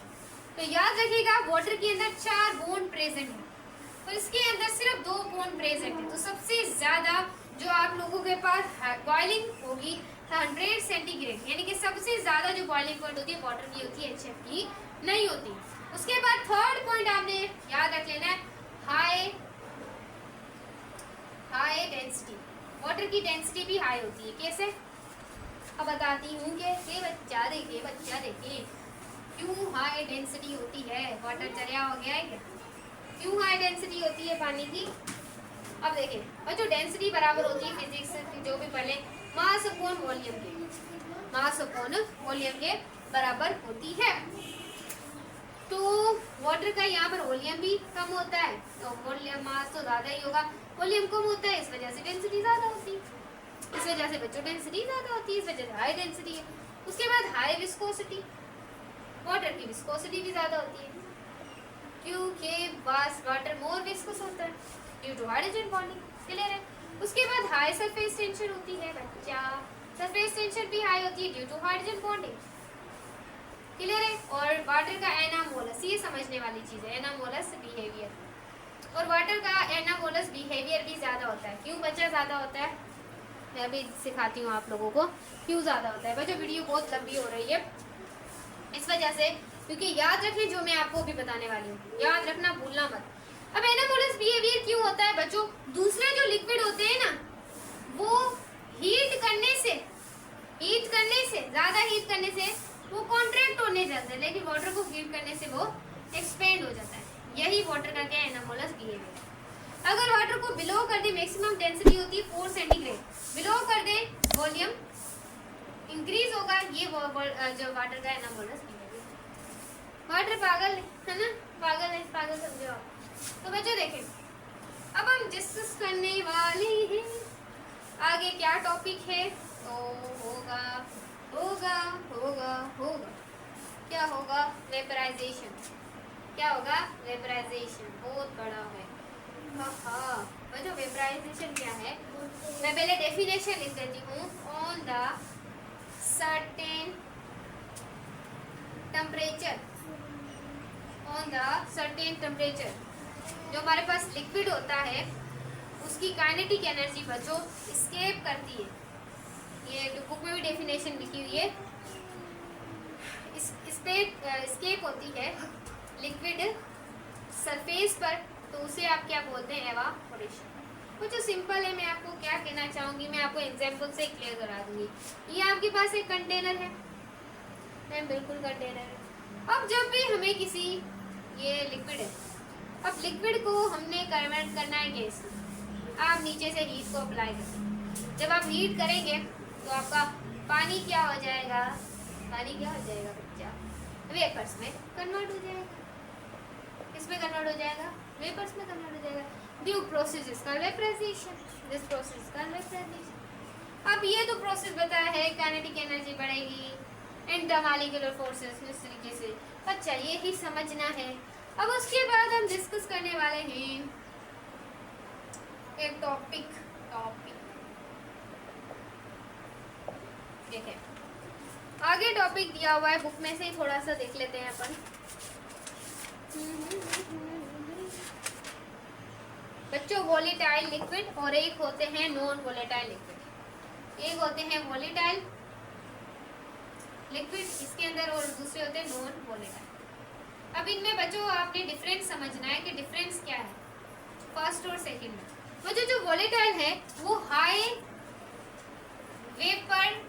तो याद रखिएगा वाटर के अंदर 4 बॉन्ड प्रेजेंट है और इसके अंदर सिर्फ 2 बॉन्ड प्रेजेंट है। तो सबसे ज्यादा जो आप लोगों के पास बॉइलिंग होगी 100 सेंटीग्रेड, यानी कि सबसे ज्यादा जो बॉइलिंग पॉइंट होती है वाटर की होती है HF की नहीं होती। उसके बाद थर्ड पॉइंट आपने याद रख लेना है, हाई डेंसिटी। वाटर की डेंसिटी भी हाई होती है। कैसे? अब बताती हूँ कि ये बच्चा देखे क्यों हाई डेंसिटी होती है। वाटर चरिया हो गया है क्या? क्यों हाई डेंसिटी होती है पानी की? अब देखिए, और जो डेंसिटी बराबर होती है फिजिक्स की जो भी पढ़े, मास अपॉन वॉल्यूम के, मास अपॉन वॉल्यूम के बराबर होती है। तो वाटर का यहाँ पर वॉल्यूम भी कम होता है, तो वॉल्यूम मास तो ज्यादा ही होगा, वॉल्यूम कम होता है, इस वजह से डेंसिटी ज्यादा होती है। इस वजह से बच्चों डेंसिटी ज्यादा होती है, इस वजह से हाई डेंसिटी है। उसके बाद हाई विस्कोसिटी, वाटर की विस्कोसिटी भी ज्यादा होती है क्योंकि वाटर मोर विस्कोस होता है due to hydrogen bonding. Clear है? उसके बाद हाई सरफेस टेंशन होती है बच्चा, सरफेस टेंशन भी हाई होती है due to hydrogen bonding. Clear है? और वाटर का एनामोलस, ये समझने वाली चीज है, एनामोलस बिहेवियर, और वाटर का एनामोलस बिहेवियर भी ज्यादा होता है। क्यों बच्चा ज्यादा होता है? मैं अभी सिखाती हूँ आप लोगों को क्यों ज्यादा होता है। बच्चों वीडियो बहुत लंबी हो रही है इस वजह से, क्योंकि याद रखें जो मैं आपको भी बताने वाली हूँ, याद रखना, भूलना मत। अब एनामोलस बिहेवियर क्यों होता है बच्चों? दूसरे जो लिक्विड होते हैं ना, वो हीट करने से ज्यादा हीट करने से वो कॉन्ट्रैक्ट होने जाता है, लेकिन वाटर को हीट करने से वो एक्सपेंड हो जाता है। यही वाटर का क्या है? Anomalous behaviour. अगर वाटर को बिलो कर दे, मैक्सिमम डेंसिटी होती है 4 सेंटीग्रेड, बिलो कर दे वॉल्यूम इंक्रीज होगा। ये जो वाटर का एनामोलस बिहेवियर। वाटर पागल है ना, पागल है, पागल समझो आप। तो बच्चों देखें, अब हम डिस्कस करने वाले हैं आगे क्या टॉपिक है। तो होगा क्या होगा? वेपराइजेशन। क्या होगा? वेपराइजेशन। बहुत बड़ा है। बच्चों वेपराइजेशन क्या है? मैं पहले डेफिनेशन लिख देती हूँ। ऑन द सर्टेन टेम्परेचर, जो हमारे पास लिक्विड होता है उसकी काइनेटिक एनर्जी बच्चों एस्केप करती है। ये जो बुक में भी डेफिनेशन लिखी हुई है, एस्केप होती है लिक्विड सरफेस पर, तो उसे आप क्या बोलते हैं? एवापोरेशन। वो जो सिंपल है, मैं आपको क्या कहना चाहूँगी, मैं आपको एग्जांपल से क्लियर करा दूंगी। ये आपके पास एक कंटेनर है, बिल्कुल कंटेनर है। अब जब भी हमें किसी, ये लिक्विड है, अब लिक्विड को हमने कन्वर्ट करना है गैस में, आप नीचे से हीट को अप्लाई करें। जब आप हीट करेंगे तो आपका पानी क्या हो जाएगा? बच्चा? वेपर्स में कन्वर्ट हो जाएगा। किसमें कन्वर्ट हो जाएगा? वेपर्स में कन्वर्ट हो जाएगा। Due process is called vaporisation. This process is called vaporisation. अब ये तो प्रोसेस बताया है, काइनेटिक एनर्जी बढ़ेगी एंड द मॉलिक्यूलर फोर्सेस, इस तरीके से बच्चा ये ही समझना है। अब उसके बाद हम डिस्कस करने वाले हैं एक टॉपिक देखें, आगे टॉपिक दिया हुआ है बुक में से ही थोड़ा सा देख लेते हैं अपन। बच्चों वोलेटाइल लिक्विड और एक होते हैं नॉन वोलेटाइल लिक्विड। एक होते हैं वोलेटाइल लिक्विड इसके अंदर, और दूसरे होते हैं नॉन वोलेटाइल। अब इनमें बच्चों आपने डिफरेंस समझना है कि डिफरेंस क्या है फर्स्ट और सेकंड में। बच्चों जो वोलेटाइल है वो हाई वेपर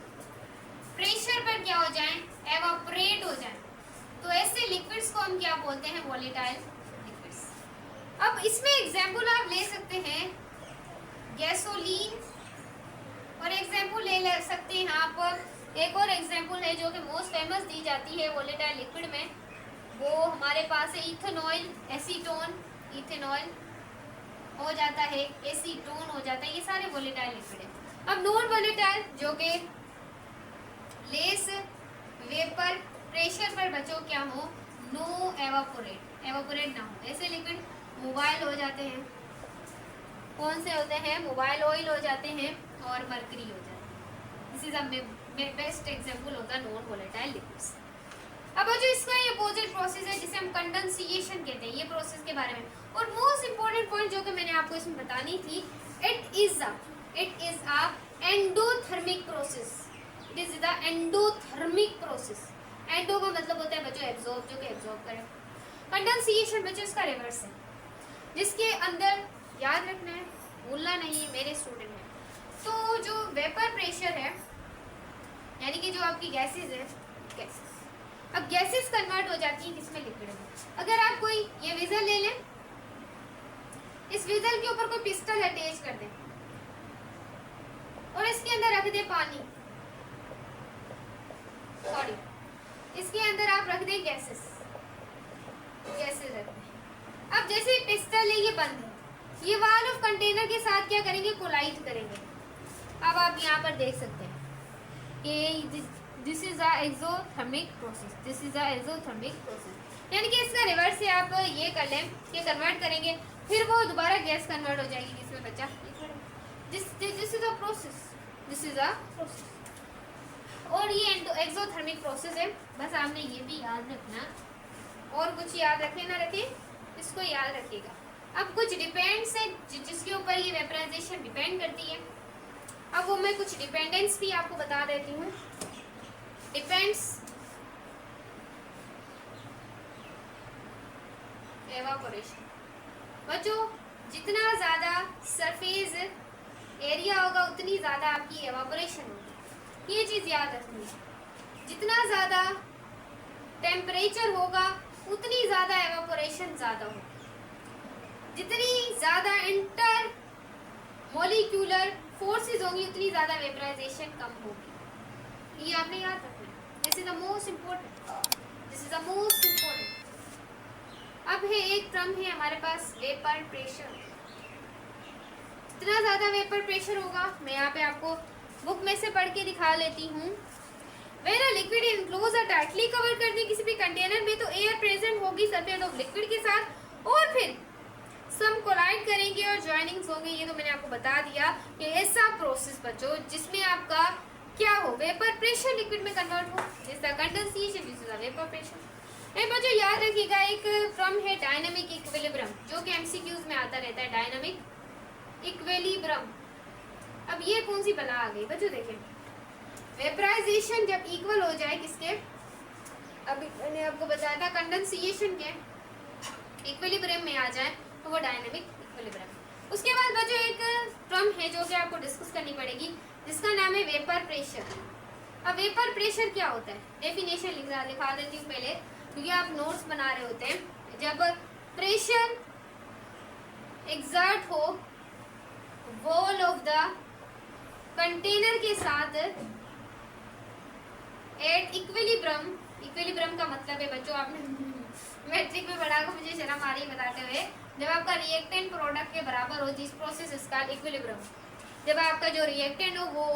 प्रेशर पर क्या हो जाए? एवापोरेट हो जाए। तो ऐसे लिक्विड्स को हम क्या बोलते हैं? Volatile liquids. अब इसमें एग्जांपल आप ले सकते हैं गैसोलीन, और एग्जांपल ले सकते हैं आप, एक और एग्जांपल है जो कि मोस्ट फेमस दी जाती है वोलेटाइल लिक्विड में, वो हमारे पास है इथेनॉल, एसीटोन, इथेनॉल हो जाता है, एसीटोन हो जाता है, ये सारे वोलेटाइल लिक्विड है। अब नॉन वोलेटाइल जो कि लेस वेपर प्रेशर पर बच्चों क्या हो? नो एवापोरेट ना हो। ऐसे लिक्विड मोबाइल हो जाते हैं। कौन से होते हैं? मोबाइल ऑयल हो जाते हैं और मरकरी हो जाते हैं। This is a best example होता है नॉन वोलेटाइल लिक्विड्स। अब जो इसका ये अपोजिट प्रोसेस है जिसे हम कंडेंसेशन कहते हैं, ये प्रोसेस के बारे में। और मोस्ट इंपॉर्टेंट पॉइंट जो कि मैंने आपको इसमें बतानी थी, it is a endothermic process. It is the endothermic process. Endo का मतलब होता है बच्चों एब्जॉर्ब, जो कि एब्जॉर्ब करे। कंडेंसेशन बच्चों इसका रिवर्स है, जिसके अंदर याद रखना है, भूलना नहीं है मेरे स्टूडेंट है। तो जो वेपर प्रेशर है यानी कि जो आपकी गैसेस है, गैसेस, अब गैसेस कन्वर्ट हो जाती है किसमें, लिक्विड में। अगर आप कोई ये विजल ले लें, इस विजल के ऊपर कोई पिस्टल अटैच कर दें और इसके अंदर रख दें पानी, सॉरी इसके अंदर आप रख दें गैसेस, गैसेस रख दें। अब जैसे पिस्टल है ये बंद है, ये वाल ऑफ कंटेनर के साथ क्या करेंगे, कोलाइड करेंगे। अब आप यहाँ पर देख सकते हैं कि this is a exothermic process, this is a exothermic process, यानी कि इसका रिवर्स से आप ये कर लें कि कन्वर्ट करेंगे, फिर वो दोबारा गैस कन्वर्ट हो जाएगी जिसमें बचा this is a process, this is a process. और ये एक्सोथर्मिक प्रोसेस है, बस आपने ये भी याद रखना, और कुछ याद रखें ना रखें इसको याद रखिएगा। अब कुछ डिपेंड्स है जिसके ऊपर ये वेपराइजेशन डिपेंड करती है। अब वो मैं कुछ डिपेंडेंस भी आपको बता देती हूँ। डिपेंड्स एवापोरेशन, बच्चों जितना ज़्यादा सरफेस एरिया होगा उतनी ज़्यादा आपकी एवापोरेशन होगी, ये चीज़ याद रखनी है। जितना ज़्यादा टेम्परेचर होगा उतनी ज़्यादा एवापोरेशन ज़्यादा होगी, जितनी ज़्यादा इंटर मॉलिक्यूलर फोर्सेस होंगी उतनी ज़्यादा वेपराइजेशन कम होगी, ये आपने याद रखना है। This is the most important, this is the most important. अब है एक टर्म है हमारे पास वेपर प्रेशर। जितना ज़्यादा वेपर प्रेशर होगा, मैं यहाँ पे आपको बुक में से पढ़ के दिखा लेती हूँ। When a liquid is enclosed or tightly covered कर दी किसी भी कंटेनर में, तो एयर प्रेजेंट होगी सरफेस ऑफ लिक्विड के साथ, और फिर सम कोलाइड करेंगे और ज्वाइनिंग्स होंगे। ये तो मैंने आपको बता दिया कि ऐसा प्रोसेस बच्चों जिसमें आपका क्या हो, वेपर प्रेशर लिक्विड में कन्वर्ट हो, जिसका condensation, this is vapour pressure. बच्चों याद रखिएगा एक टर्म है डायनामिक इक्विलिब्रियम, जो कि एमसीक्यूज में आता रहता है, डायनामिक इक्विलिब्रियम। अब ये कौन सी बला आ गई बच्चों, देखें वेपराइजेशन जब इक्वल हो जाए किसके, अभी मैंने आपको बताया था कंडेंसेशन के इक्विलिब्रियम में आ जाए तो वो डायनामिक इक्विलिब्रियम। उसके बाद बच्चों एक टर्म है जो कि आपको डिस्कस करनी पड़ेगी, जिसका नाम है वेपर प्रेशर। अब वेपर प्रेशर क्या होता है, डेफिनेशन लिखा देती हूँ पहले, क्योंकि आप नोट्स बना रहे होते हैं। जब प्रेशर एग्जर्ट हो वॉल ऑफ द कंटेनर के साथ एट इक्विलिब्रियम, इक्विलिब्रियम का मतलब है बच्चों आपने मैट्रिक में पढ़ा को, मुझे शर्म आ रही है बताते हुए, जब आपका रिएक्टेंट प्रोडक्ट के बराबर हो, जिस प्रोसेस इसका इक्विलिब्रियम, जब आपका जो रिएक्टेंट हो वो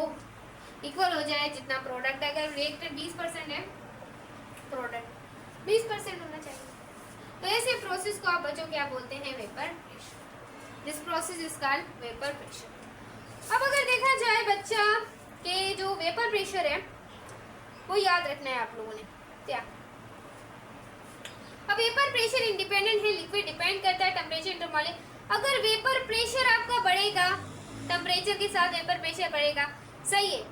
इक्वल हो जाए जितना प्रोडक्ट है। अगर रिएक्टेंट 20% है, प्रोडक्ट 20% होना चाहिए, तो ऐसे प्रोसेस को आप बच्चों क्या बोलते हैं, vapour pressure. This process is called vapour pressure. अब अगर देखा जाए बच्चा के जो वेपर प्रेशर है वो याद रखना है आप लोगों ने क्या। अब वेपर प्रेशर इंडिपेंडेंट है, लिक्विड डिपेंड करता है टेम्परेचर इंटरमॉलिक। अगर वेपर प्रेशर आपका बढ़ेगा, टेम्परेचर के साथ वेपर प्रेशर बढ़ेगा, सही है,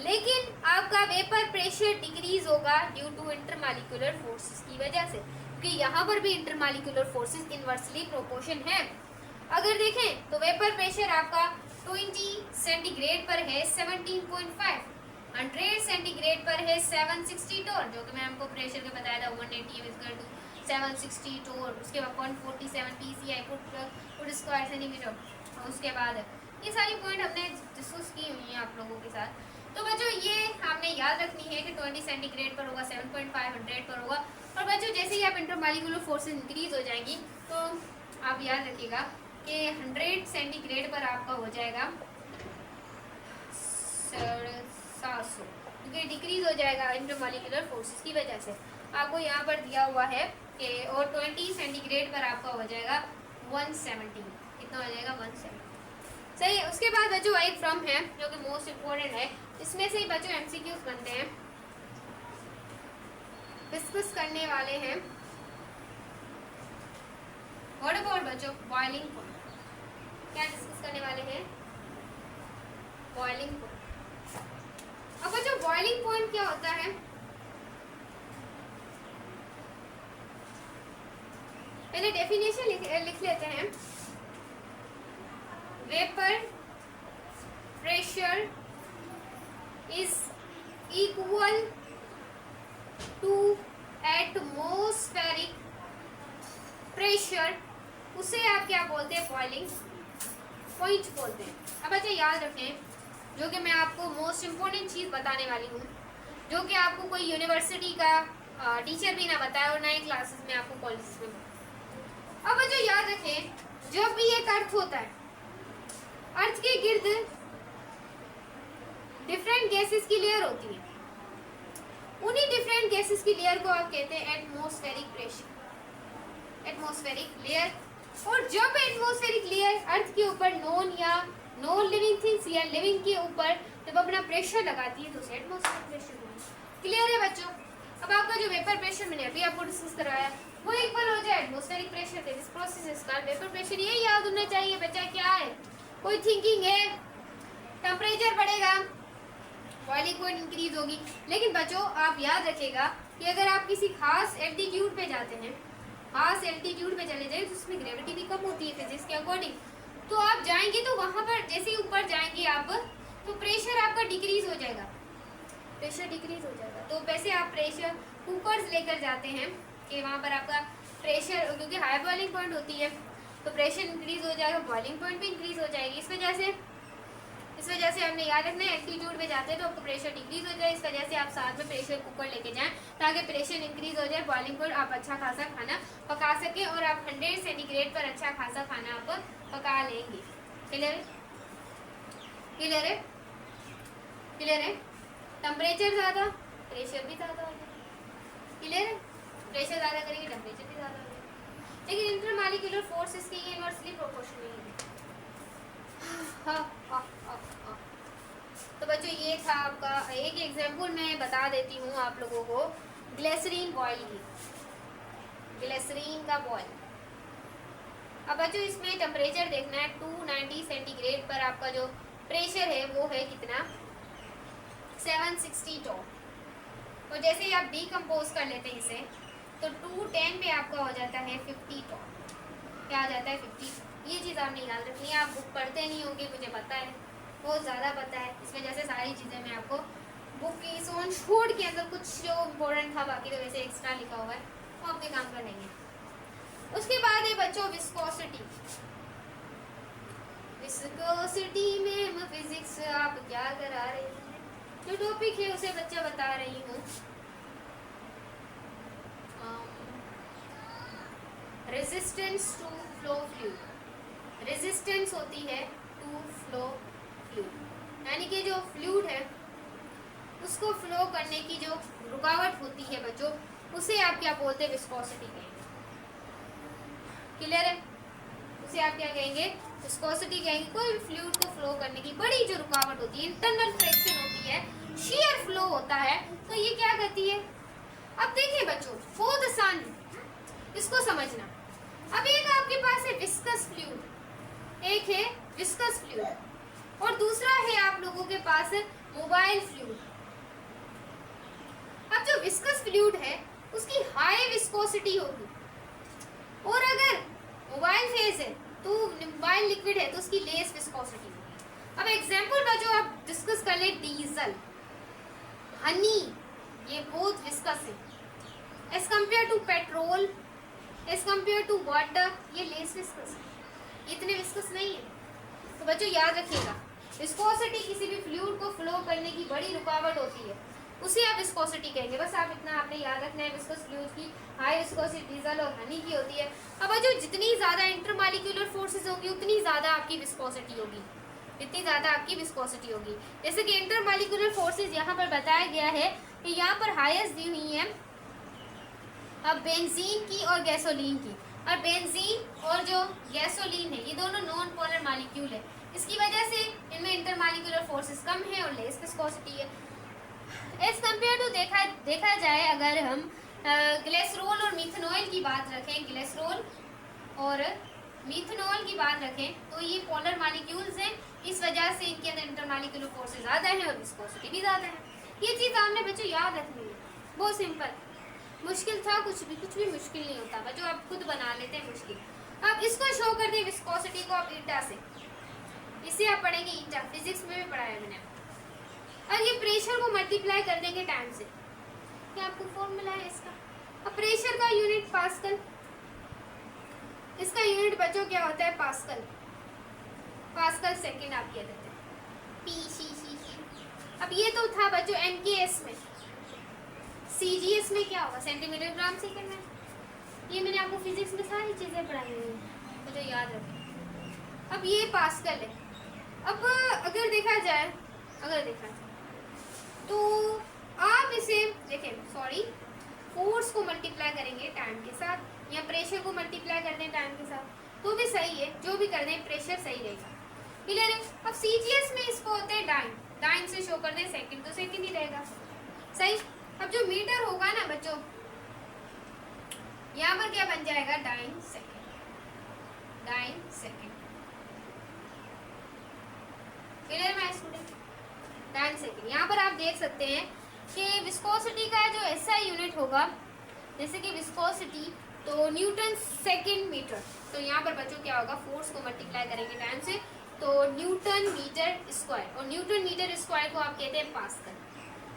लेकिन आपका वेपर प्रेशर डिक्रीज होगा ड्यू टू इंटरमॉलिक्यूलर फोर्सेस की वजह से, क्योंकि यहाँ पर भी इंटरमॉलिक्यूलर फोर्सेस इनवर्सली प्रोपोर्शन है। अगर देखें तो वेपर प्रेशर आपका 20 सेंटीग्रेड पर है 17.5, 100 सेंटीग्रेड पर है 760 टोर, जो कि मैं आपको प्रेशर के बताया था 180 इक्वल टू 760 टोर। उसके बाद 0.47 psi फुट स्क्वायर सेंटीमीटर। उसके बाद ये सारी पॉइंट हमने डिस्कस की हुई हैं आप लोगों के साथ। तो बच्चों ये आपने याद रखनी है कि 20 सेंटीग्रेड पर होगा, 7.5 100 पर होगा, और बच्चों जैसे ही आप इंटरमॉलिक्यूलर फोर्सेस इंक्रीज हो जाएंगी तो आप याद रखिएगा कि 100 सेंटीग्रेड पर आपका हो जाएगा 700, क्योंकि डिक्रीज हो जाएगा इंटरमॉलिक्यूलर फोर्सेस की वजह से। आपको यहाँ पर दिया हुआ है कि और 20 सेंटीग्रेड पर आपका हो जाएगा 170, कितना हो जाएगा 170, सही है। उसके बाद बच्चों एक फ्रॉम है जो कि मोस्ट इम्पोर्टेंट है, इसमें से ही बच्चों एमसीक्यूज बनते हैं, डिस्कस करने वाले हैं। व्हाट अबाउट बच्चों बॉइलिंग पॉइंट, क्या डिस्कस करने वाले हैं, बॉइलिंग पॉइंट। अब बच्चों बॉइलिंग पॉइंट क्या होता है, पहले डेफिनेशन लिख लेते हैं। Vapour pressure is equal to atmospheric pressure, उसे आप क्या बोलते हैं, बॉइलिंग पॉइंट बोलते हैं। अब अच्छा याद रखें, जो कि मैं आपको मोस्ट इम्पोर्टेंट चीज़ बताने वाली हूँ, जो कि आपको कोई यूनिवर्सिटी का टीचर भी ना बताए और ना ही क्लासेस में आपको कॉलेज में। अब जो याद रखें, जब भी एक अर्थ होता है, अर्थ के गिर्द डिफरेंट गैसेस की लेयर होती है, उन्हीं डिफरेंट गैसेस की लेयर को आप कहते हैं एटमॉस्फेरिक प्रेशर, एटमॉस्फेरिक लेयर। और जब एटमॉस्फेरिक लेयर अर्थ के ऊपर नॉन या नॉन लिविंग थिंग्स या लिविंग के ऊपर जब अपना प्रेशर लगाती है तो उसे एटमॉस्फेरिक प्रेशर बोलते हैं। क्लियर है बच्चों? अब आपका जो वेपर प्रेशर मैंने अभी आपको डिस्कस कराया वो इक्वल हो जाए एटमॉस्फेरिक प्रेशर से। This process is called vapour pressure. ये याद होना चाहिए बच्चा। क्या है, कोई थिंकिंग है? टेम्परेचर बढ़ेगा, बॉइलिंग पॉइंट इंक्रीज होगी। लेकिन बच्चों आप याद रखिएगा कि अगर आप किसी खास एल्टीट्यूड पे जाते हैं, खास एल्टीट्यूड पे चले जाए तो उसमें ग्रेविटी भी कम होती है फिजिक्स के अकॉर्डिंग। तो आप जाएंगे तो वहां पर जैसे ही ऊपर जाएंगे आप, तो प्रेशर आपका डिक्रीज हो जाएगा, प्रेशर डिक्रीज हो जाएगा। तो वैसे आप प्रेशर कुकर्स लेकर जाते हैं कि वहाँ पर आपका प्रेशर, क्योंकि हाई बॉइलिंग पॉइंट होती है तो प्रेशर इंक्रीज हो जाएगा, बॉइलिंग पॉइंट भी इंक्रीज हो जाएगी। इस वजह से हमने याद रखना है एल्टीट्यूड पे जाते हैं तो आपको प्रेशर डिक्रीज हो जाए। इस वजह से आप साथ में प्रेशर कुकर लेके जाएं ताकि प्रेशर इंक्रीज हो जाए, बॉइलिंग पॉइंट, आप अच्छा खासा खाना पका सके और आप 100 सेंटीग्रेड पर अच्छा खासा खाना आप पका लेंगे। क्लियर है? क्लियर है? क्लियर है? टेम्परेचर ज़्यादा, प्रेशर भी ज़्यादा हो जाए। क्लियर है? प्रेशर ज़्यादा करेंगे, टेम्परेचर भी ज़्यादा हो जाएगा। लेकिन इंटरमॉलिक्यूलर फोर्सेस की ये इनवर्सली प्रोपोर्शनल है। तो बच्चों ये था आपका एक एग्जाम्पल। मैं बता देती हूँ आप लोगों को ग्लिसरीन बॉयल की, ग्लिसरीन का बॉयल। अब बच्चों इसमें टेम्परेचर देखना है 290 सेंटीग्रेड पर आपका जो प्रेशर है वो है कितना, 762। और जैसे ही आप डीकम्पोज कर लेते हैं इसे तो 210 पे आपका हो जाता है 50 टॉन। क्या आ जाता है? 50। ये चीज़ आपने याद रखनी है। आप बुक पढ़ते नहीं होंगे, मुझे पता है, बहुत ज़्यादा पता है। इस वजह से सारी चीज़ें मैं आपको बुक की सोन छोड़ के अंदर कुछ जो इम्पोर्टेंट था बाकी तो वैसे एक्स्ट्रा लिखा हुआ है वो आपके काम का नहीं है। उसके बाद है बच्चों विस्कोसिटी। विस्कोसिटी में हम फिजिक्स आप क्या करा रही हैं, जो टॉपिक है उसे बच्चा बता रही हूँ। Resistance to flow fluid, resistance होती है टू फ्लो फ्लूइड, यानी कि जो फ्लूइड है उसको फ्लो करने की जो रुकावट होती है बच्चों, उसे आप क्या बोलते हैं? विस्कोसिटी कहेंगे। क्लियर है? उसे आप क्या कहेंगे? विस्कोसिटी कहेंगे। कोई फ्लूइड को फ्लो करने की बड़ी जो रुकावट होती है, इंटरनल फ्रिक्शन होती है, shear फ्लो होता है, तो ये क्या करती है? अब देखिए बच्चों बहुत आसान है इसको समझना। अब एक आपके पास है विस्कस फ्लूइड, एक है विस्कस फ्लूइड और दूसरा है आप लोगों के पास मोबाइल फ्लूइड। अब जो विस्कस फ्लूइड है उसकी हाई विस्कोसिटी होगी और अगर मोबाइल फेज है तो मोबाइल लिक्विड है तो उसकी लेस विस्कोसिटी होगी। अब एग्जांपल का जो आप डिस्कस कर ले, डीजल, हनी, ये बहुत विस्कस है as compare to petrol, as compare to water, ये लेस विस्कस है, इतने विस्कस नहीं है। तो बच्चों याद रखिएगा विस्कोसिटी किसी भी फ्लूइड को फ्लो करने की बड़ी रुकावट होती है, उसे आप विस्कोसिटी कहेंगे। बस आप इतना आपने याद रखना है। विस्कस फ्लूइड की हाई विस्कोसिटी डीजल और हनी की होती है। अब बच्चों जितनी ज़्यादा इंटरमॉलिक्यूलर फोर्सेस होंगी उतनी ज़्यादा आपकी विस्कोसिटी होगी, इतनी ज़्यादा आपकी विस्कोसिटी होगी। जैसे कि इंटरमॉलिक्यूलर फोर्सेस यहाँ पर बताया गया है कि यहाँ पर हाईएस्ट दी हुई है अब बेंजीन की और गैसोलीन की। और बेंजीन और जो गैसोलीन है ये दोनों नॉन पोलर मॉलिक्यूल है, इसकी वजह से इनमें इंटरमॉलिक्यूलर फोर्सेस कम है और लेस विस्कोसिटी है। एज कम्पेयर टू देखा जाए अगर हम ग्लिसरॉल और मिथेनॉल की बात रखें, ग्लिसरॉल और मिथेनॉल की बात रखें तो ये पोलर मॉलिक्यूल्स हैं, इस वजह से इनके अंदर इंटरमॉलिक्यूलर फोर्सेस ज़्यादा है और विस्कोसिटी भी ज़्यादा है। ये चीज़ आपने बच्चों याद रखनी है, बहुत सिंपल। मुश्किल था कुछ भी मुश्किल नहीं होता बच्चों, आप खुद बना लेते हैं मुश्किल। अब इसको शो कर दें विस्कोसिटी को आप ईटा से, इसे आप पढ़ेंगे ईटा, फिजिक्स में भी पढ़ाया मैंने। अब ये प्रेशर को मल्टीप्लाई कर देंगे टाइम से, क्या आपको फॉर्मूला है इसका। अब प्रेशर का यूनिट पास्कल, इसका यूनिट बच्चों क्या होता है पास्कल, पास्कल सेकंड आप कह देते हैं पी सी सी सी। अब ये तो था बच्चों एमकेएस में, सीजीएस में क्या होगा सेंटीमीटर ग्राम सेकंड में। ये मैंने आपको फिजिक्स में सारी चीजें पढ़ाई हुई हैं, मुझे याद रखें। अब ये पास्कल है। अब अगर देखा जाए तो आप इसे देखें, सॉरी, फोर्स को मल्टीप्लाई करेंगे टाइम के साथ या प्रेशर को मल्टीप्लाई कर दें टाइम के साथ तो भी सही है, जो भी कर दें प्रेशर सही रहेगा। क्लियर है। अब सीजीएस में इसको होते हैं डाइन, डाइन से शो कर दें सेकंड तो सेकंड ही रहेगा, सही। अब जो मीटर होगा ना बच्चों, यहाँ पर क्या बन जाएगा dyne second, dyne second. Clear है स्टूडेंट, डाइन सेकंड। यहाँ पर आप देख सकते हैं कि विस्कोसिटी का जो एसआई यूनिट होगा, जैसे कि विस्कोसिटी तो न्यूटन सेकंड मीटर, तो यहाँ पर बच्चों क्या होगा फोर्स को मल्टीप्लाई करेंगे टाइम से तो न्यूटन मीटर स्क्वायर, और न्यूटन मीटर स्क्वायर को आप कहते हैं पास्कल,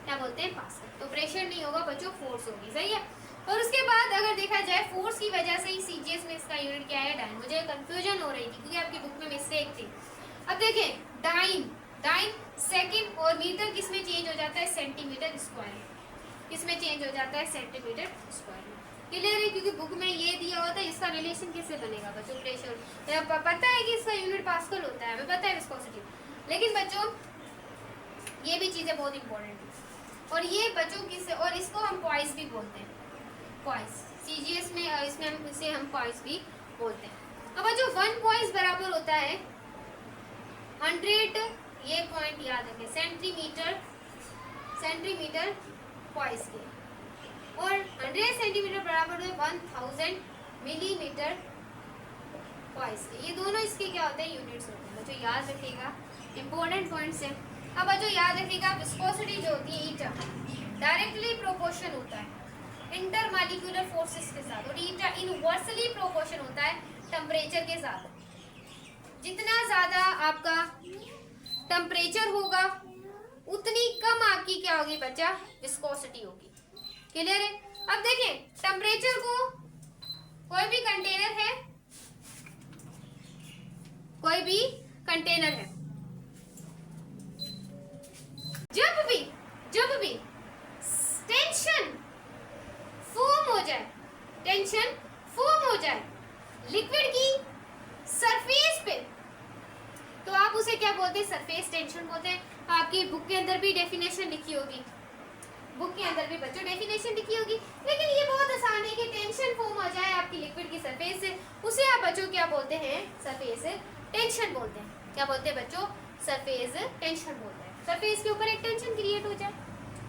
क्या बोलते हैं पास्कल। तो प्रेशर नहीं होगा बच्चों, फोर्स होगी, सही है। और उसके बाद अगर देखा जाए फोर्स की वजह से ही सीजीएस में इसका यूनिट क्या है डाइन, मुझे कंफ्यूजन हो रही थी क्योंकि आपकी बुक में मिस्टेक थी। अब देखें डाइन, डाइन सेकंड और मीटर किस में चेंज हो जाता है सेंटीमीटर स्क्वायर, किस में चेंज हो जाता है सेंटीमीटर स्क्वायर में। क्लियर है, क्योंकि बुक में ये दिया होता है, इसका रिलेशन किससे बनेगा बच्चों प्रेशर। पता है कि इसका यूनिट पास्कल होता है, हमें पता है विस्कोसिटी, लेकिन बच्चों ये भी चीजें बहुत इंपॉर्टेंट है। और ये बच्चों किससे, और इसको हम पॉइस भी बोलते हैं, पॉइस सीजीएस में, इसमें हम इसे हम पॉइस भी बोलते हैं। अब बच्चों 1 पॉइस बराबर होता है 100, ये पॉइंट याद रखें, सेंटीमीटर, सेंटीमीटर पॉइस के, और 100 सेंटीमीटर बराबर है 1000 मिलीमीटर पॉइस के। ये दोनों इसके क्या होते हैं यूनिट्स होते हैं बच्चों, याद रखिएगा, इंपॉर्टेंट पॉइंट्स है। अब बच्चों याद रखिएगा विस्कोसिटी जो होती है ईटा डायरेक्टली प्रोपोर्शन होता है इंटरमॉलिक्यूलर फोर्सेस के साथ, और ईटा इनवर्सली प्रोपोर्शन होता है टेम्परेचर के साथ। जितना ज्यादा आपका टेम्परेचर होगा उतनी कम आपकी क्या होगी बच्चा विस्कोसिटी होगी। क्लियर है। अब देखें टेम्परेचर को, कोई भी कंटेनर है, कोई भी कंटेनर है, जब भी टेंशन फॉर्म हो जाए, टेंशन फॉर्म हो जाए लिक्विड की सरफेस पे, तो आप उसे क्या बोलते हैं सरफेस टेंशन बोलते हैं। आपकी बुक के अंदर भी डेफिनेशन लिखी होगी, बुक के अंदर भी बच्चों डेफिनेशन लिखी होगी, लेकिन ये बहुत आसान है कि टेंशन फॉर्म हो जाए आपकी लिक्विड की सरफेस से, उसे आप बच्चों क्या बोलते हैं सरफेस टेंशन बोलते हैं। क्या बोलते हैं बच्चों सरफेस टेंशन बोलते हैं। सरफेस के ऊपर एक टेंशन क्रिएट हो जाए,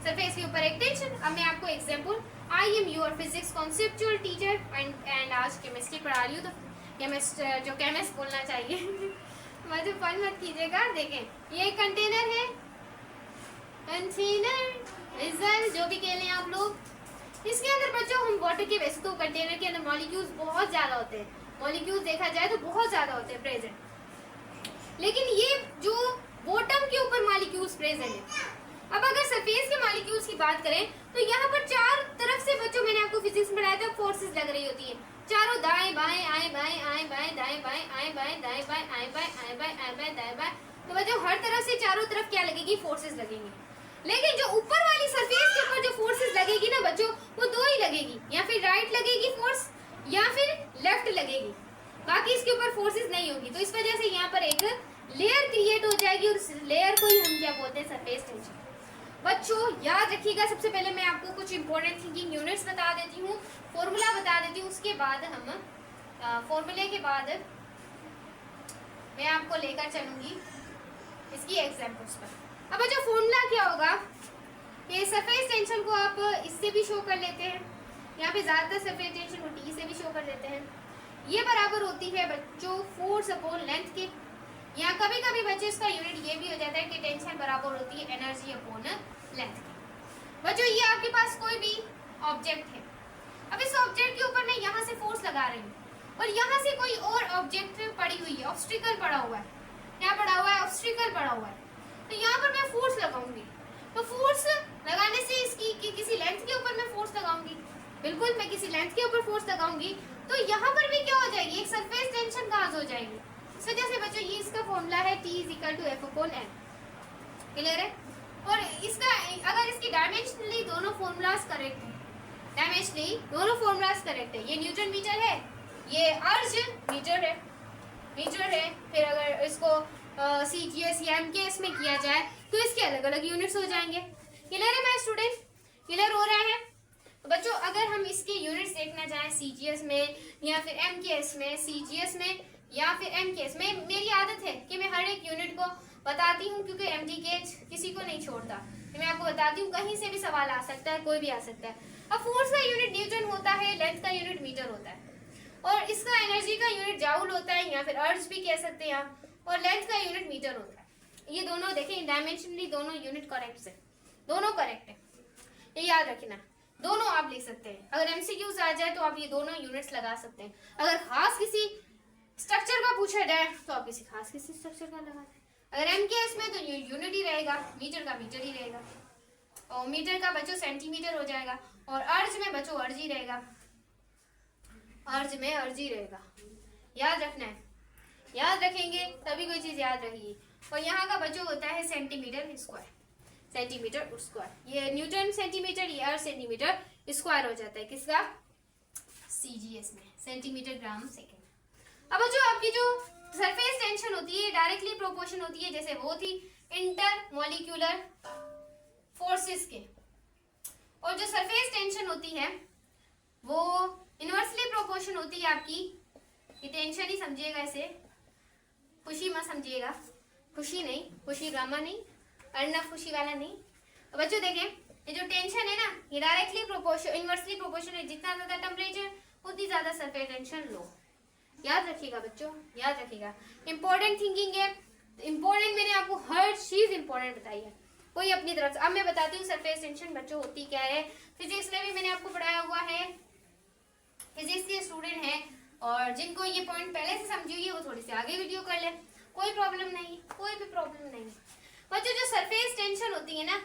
सरफेस के ऊपर एक टेंशन। अब मैं आपको example, I am your physics conceptual teacher and आज केमिस्ट्री पढ़ा रही हूँ, तो केमिस्ट जो केमिस्ट बोलना चाहिए मुझे फन मत कीजिएगा। देखें ये कंटेनर है, कंटेनर रिजल्ट जो भी कह लें आप लोग, इसके अंदर बच्चों हम वाटर के, वैसे तो कंटेनर के अंदर मॉलिक्यूल्स बहुत ज्यादा होते हैं, मॉलिक्यूल्स देखा जाए तो बहुत ज्यादा होते हैं प्रेजेंट, लेकिन ये जो बॉटम के ऊपर मॉलिक्यूल्स प्रेजेंट है। अब अगर सरफेस के मॉलिक्यूल्स की बात करें तो यहाँ पर चार तरफ से बच्चों मैंने आपको फिजिक्स में पढ़ाया था फोर्सेस लग रही होती है, चारों दाएं बाएं आए बाएं आए बाएं दाएं बाएं आए बाएं दाएं बाएं आए बाएं आए बाएं आए बाएं दाएं बाएं, तो बच्चों हर तरफ से चारों तरफ क्या लगेगी फोर्सेस लगेंगी। लेकिन जो ऊपर वाली सरफेस के ऊपर जो फोर्सेस लगेगी ना बच्चों, वो दो ही लगेगी, या फिर राइट लगेगी फोर्स या फिर लेफ्ट लगेगी, बाकी इसके ऊपर फोर्सेस नहीं होगी। तो इस वजह से यहाँ पर एक लेयर क्रिएट हो जाएगी और उस लेयर को ही हम क्या बोलते हैं सरफेस टेंशन। बच्चों याद रखिएगा, सबसे पहले मैं आपको कुछ इंपॉर्टेंट थिंकिंग यूनिट्स बता देती हूँ, फॉर्मूला बता देती हूँ, उसके बाद हम फॉर्मूले के बाद मैं आपको लेकर चलूंगी इसकी एग्जाम्पल्स पर। अब बच्चों फॉर्मूला क्या होगा, ये सरफेस टेंशन को आप इससे भी शो कर लेते हैं, यहाँ पे ज्यादातर सरफेस टेंशन को टी से भी शो कर देते हैं। ये बराबर होती है बच्चों फोर्स अपॉन लेंथ के, यहाँ कभी कभी बच्चों इसका यूनिट ये भी हो जाता है कि टेंशन बराबर होती है एनर्जी अपॉन लेंथ की। बच्चों ये आपके पास कोई भी ऑब्जेक्ट है, अब इस ऑब्जेक्ट के ऊपर मैं यहाँ से फोर्स लगा रही हूँ और यहाँ से कोई और ऑब्जेक्ट पड़ी हुई है, ऑब्स्टिकल पड़ा हुआ है, क्या पड़ा हुआ है, ऑब्स्टिकल पड़ा हुआ है, तो यहाँ पर मैं फोर्स लगाऊंगी। तो फोर्स लगाने से इसकी किसी लेंथ के ऊपर मैं फोर्स लगाऊंगी, बिल्कुल मैं किसी लेंथ के ऊपर फोर्स लगाऊंगी, तो यहाँ पर भी क्या हो जाएगी, एक सरफेस टेंशन काज हो जाएगी। इस वजह से बच्चों ये इसका फॉर्मूला है T = F/N। क्लियर है? और इसका अगर इसकी डायमेंशनली दोनों फॉर्मूलाज करेक्ट है, डायमेंशनली दोनों फॉर्मूलाज करेक्ट है, ये न्यूटन मीटर है, ये अर्ज मीटर है, फिर अगर इसको CGS या MKS में किया जाए तो इसके अलग अलग यूनिट्स हो जाएंगे। क्लियर है मेरे स्टूडेंट? क्लियर हो रहा है? तो बच्चों अगर हम इसके यूनिट्स देखना चाहें CGS में या फिर MKS में, CGS में या फिर MKS में, मेरी आदत है कि मैं हर एक यूनिट को बताती हूँ क्योंकि MGK किसी को नहीं छोड़ता, तो मैं आपको बताती हूँ, कहीं से भी सवाल आ सकता है, कोई भी आ सकता है। अब फोर्स का यूनिट न्यूटन होता है, लेंथ का यूनिट मीटर होता है, और इसका एनर्जी का यूनिट जाउल होता है या फिर अर्ज भी कह सकते हैं आप, और लेंथ का यूनिट मीटर होता है। ये दोनों देखें डायमेंशनली दोनों यूनिट करेक्ट है, दोनों करेक्ट है, ये याद रखना, दोनों आप ले सकते हैं। अगर MCQs आ जाए तो आप ये दोनों यूनिट्स लगा सकते हैं। अगर खास किसी स्ट्रक्चर का पूछा जाए तो आप किसी स्ट्रक्चर का लगा दें। अगर MKS में तो यूनिट ही रहेगा, मीटर का मीटर ही रहेगा, और मीटर का बच्चों सेंटीमीटर हो जाएगा, और अर्ज में बच्चों अर्ज ही रहेगा, अर्ज में अर्ज ही रहेगा। याद रखना है, याद रखेंगे तभी कोई चीज याद रहेगी। और यहाँ का बच्चों होता है सेंटीमीटर स्क्वायर, सेंटीमीटर स्क्वायर, ये न्यूटन सेंटीमीटर, ये अर्ज सेंटीमीटर स्क्वायर हो जाता है किसका, CGS में, सेंटीमीटर ग्राम सेकेंड। अब जो आपकी जो सरफेस टेंशन होती है डायरेक्टली प्रोपोर्शन होती है, जैसे वो थी इंटरमोलिक्यूलर फोर्सेस के, और जो सरफेस टेंशन होती है वो इनवर्सली प्रोपोर्शन होती है आपकी, ये टेंशन ही समझिएगा, इसे खुशी मत समझिएगा, खुशी नहीं, खुशी ड्रामा नहीं, अर्नब खुशी वाला नहीं। तो बच्चों देखें ये जो टेंशन है ना, ये डायरेक्टली प्रोपोर्शन इनवर्सली प्रोपोर्शन है, जितना ज्यादा टेम्परेचर उतनी ज्यादा सरफेस टेंशन लो। याद रखिएगा बच्चों, याद रखिएगा, इंपॉर्टेंट थिंकिंग है, इंपॉर्टेंट मैंने आपको हर चीज इंपॉर्टेंट बताई है, कोई अपनी तरफ से। अब मैं बताती हूँ सरफेस टेंशन बच्चों होती क्या है। फिजिक्स में भी मैंने आपको पढ़ाया हुआ है, फिजिक्स के स्टूडेंट हैं और जिनको ये पॉइंट पहले से समझी हुई है वो थोड़ी सी आगे वीडियो कर ले, कोई प्रॉब्लम नहीं, कोई भी प्रॉब्लम नहीं। बच्चों जो सरफेस टेंशन होती है ना,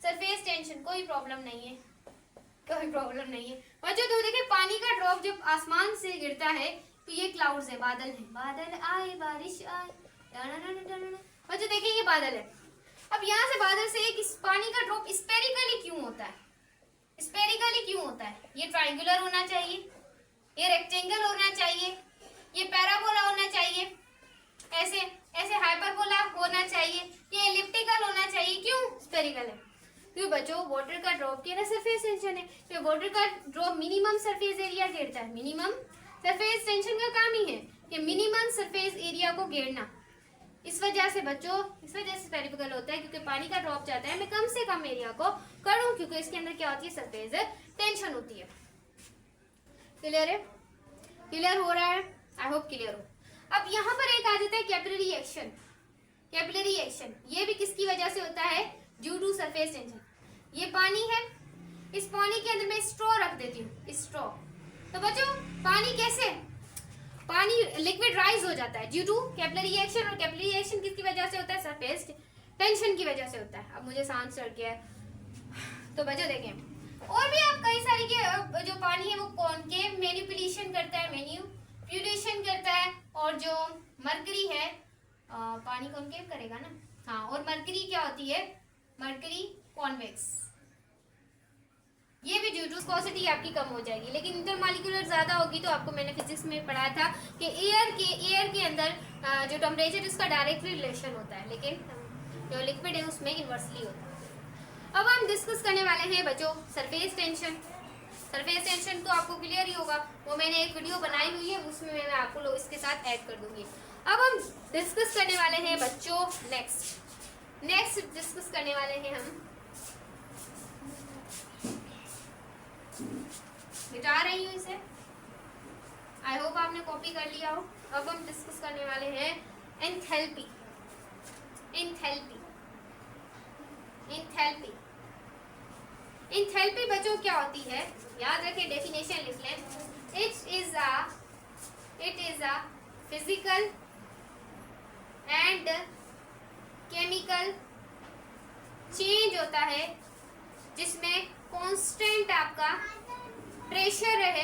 सरफेस टेंशन कोई प्रॉब्लम नहीं है, कोई प्रॉब्लम नहीं है। बच्चों तो देखिए पानी का ड्रॉप जब आसमान से गिरता है तो ये क्लाउड्स है, बादल है, बादल आए बारिश आए, बच्चों देखिए ये बादल है। अब यहाँ से बादल से एक पानी का ड्रॉप स्पेरिकली क्यों होता है, स्पेरिकली क्यों होता है? ये ट्राइंगुलर होना चाहिए, ये रेक्टेंगल होना चाहिए, ये पैराबोला होना चाहिए, ऐसे ऐसे हाइपरबोला होना चाहिए, ये एलिप्टिकल होना चाहिए। क्यों स्पेरिकल है? क्योंकि बच्चों वाटर का ड्रॉप की ना सरफेस टेंशन है, तो वाटर का ड्रॉप मिनिमम सरफेस एरिया घेरता है, मिनिमम सरफेस टेंशन का काम ही है कि मिनिमम सरफेस एरिया को घेरना। इस वजह से बच्चों, इस वजह से स्पेरिकल होता है क्योंकि पानी का ड्रॉप जाता है मैं कम से कम एरिया को करूं, क्योंकि इसके अंदर क्या होती है, सरफेस टेंशन होती है। क्लियर है? क्लियर हो रहा है? आई होप क्लियर हो। अब यहाँ पर एक आ जाता है कैपिलरी एक्शन, कैपिलरी एक्शन ये भी किसकी वजह से होता है, ड्यू टू सरफेस टेंशन। ये पानी है, इस पानी के अंदर मैं स्ट्रॉ रख देती हूँ, स्ट्रॉ, तो बच्चों पानी कैसे, पानी लिक्विड राइज हो जाता है ड्यू टू कैपिलरी एक्शन, और कैपिलरी एक्शन किसकी वजह से होता है, सरफेस टेंशन की वजह से होता है। अब मुझे सांस चढ़ गया है, तो बच्चों देखें और भी आप कई सारी के जो पानी है वो कॉनकेव मैनिपुलेशन करता है, मैनिपुलेशन करता है, और जो मरकरी है पानी कॉनकेव करेगा ना, हाँ, और मरकरी क्या होती है, मरकरी कॉन्वेक्स, ये भी ड्यू टू विस्कोसिटी आपकी कम हो जाएगी। लेकिन इंटरमॉलिक्यूलर ज्यादा होगी तो आपको मैंने फिजिक्स में पढ़ा था कि एयर के अंदर जो टेम्परेचर उसका डायरेक्टली रिलेशन होता है, लेकिन जो लिक्विड है उसमें इनवर्सली होता है। अब हम डिस्कस करने वाले हैं बच्चों सरफेस टेंशन। सरफेस टेंशन तो आपको क्लियर ही होगा, वो मैंने एक वीडियो बनाई हुई है, उसमें मैं आपको लोग इसके साथ ऐड कर दूंगी। अब हम डिस्कस करने वाले हैं बच्चों नेक्स्ट डिस्कस करने वाले हैं हम, मिटा रही हूँ इसे, आई होप आपने कॉपी कर लिया हो। अब हम डिस्कस करने वाले हैं एंथैल्पी, एंथैल्पी, एंथैल्पी। एंथैल्पी बच्चों क्या होती है, याद रखें, डेफिनेशन लिख लें। It is a physical and chemical change होता है जिसमें कांस्टेंट आपका प्रेशर रहे,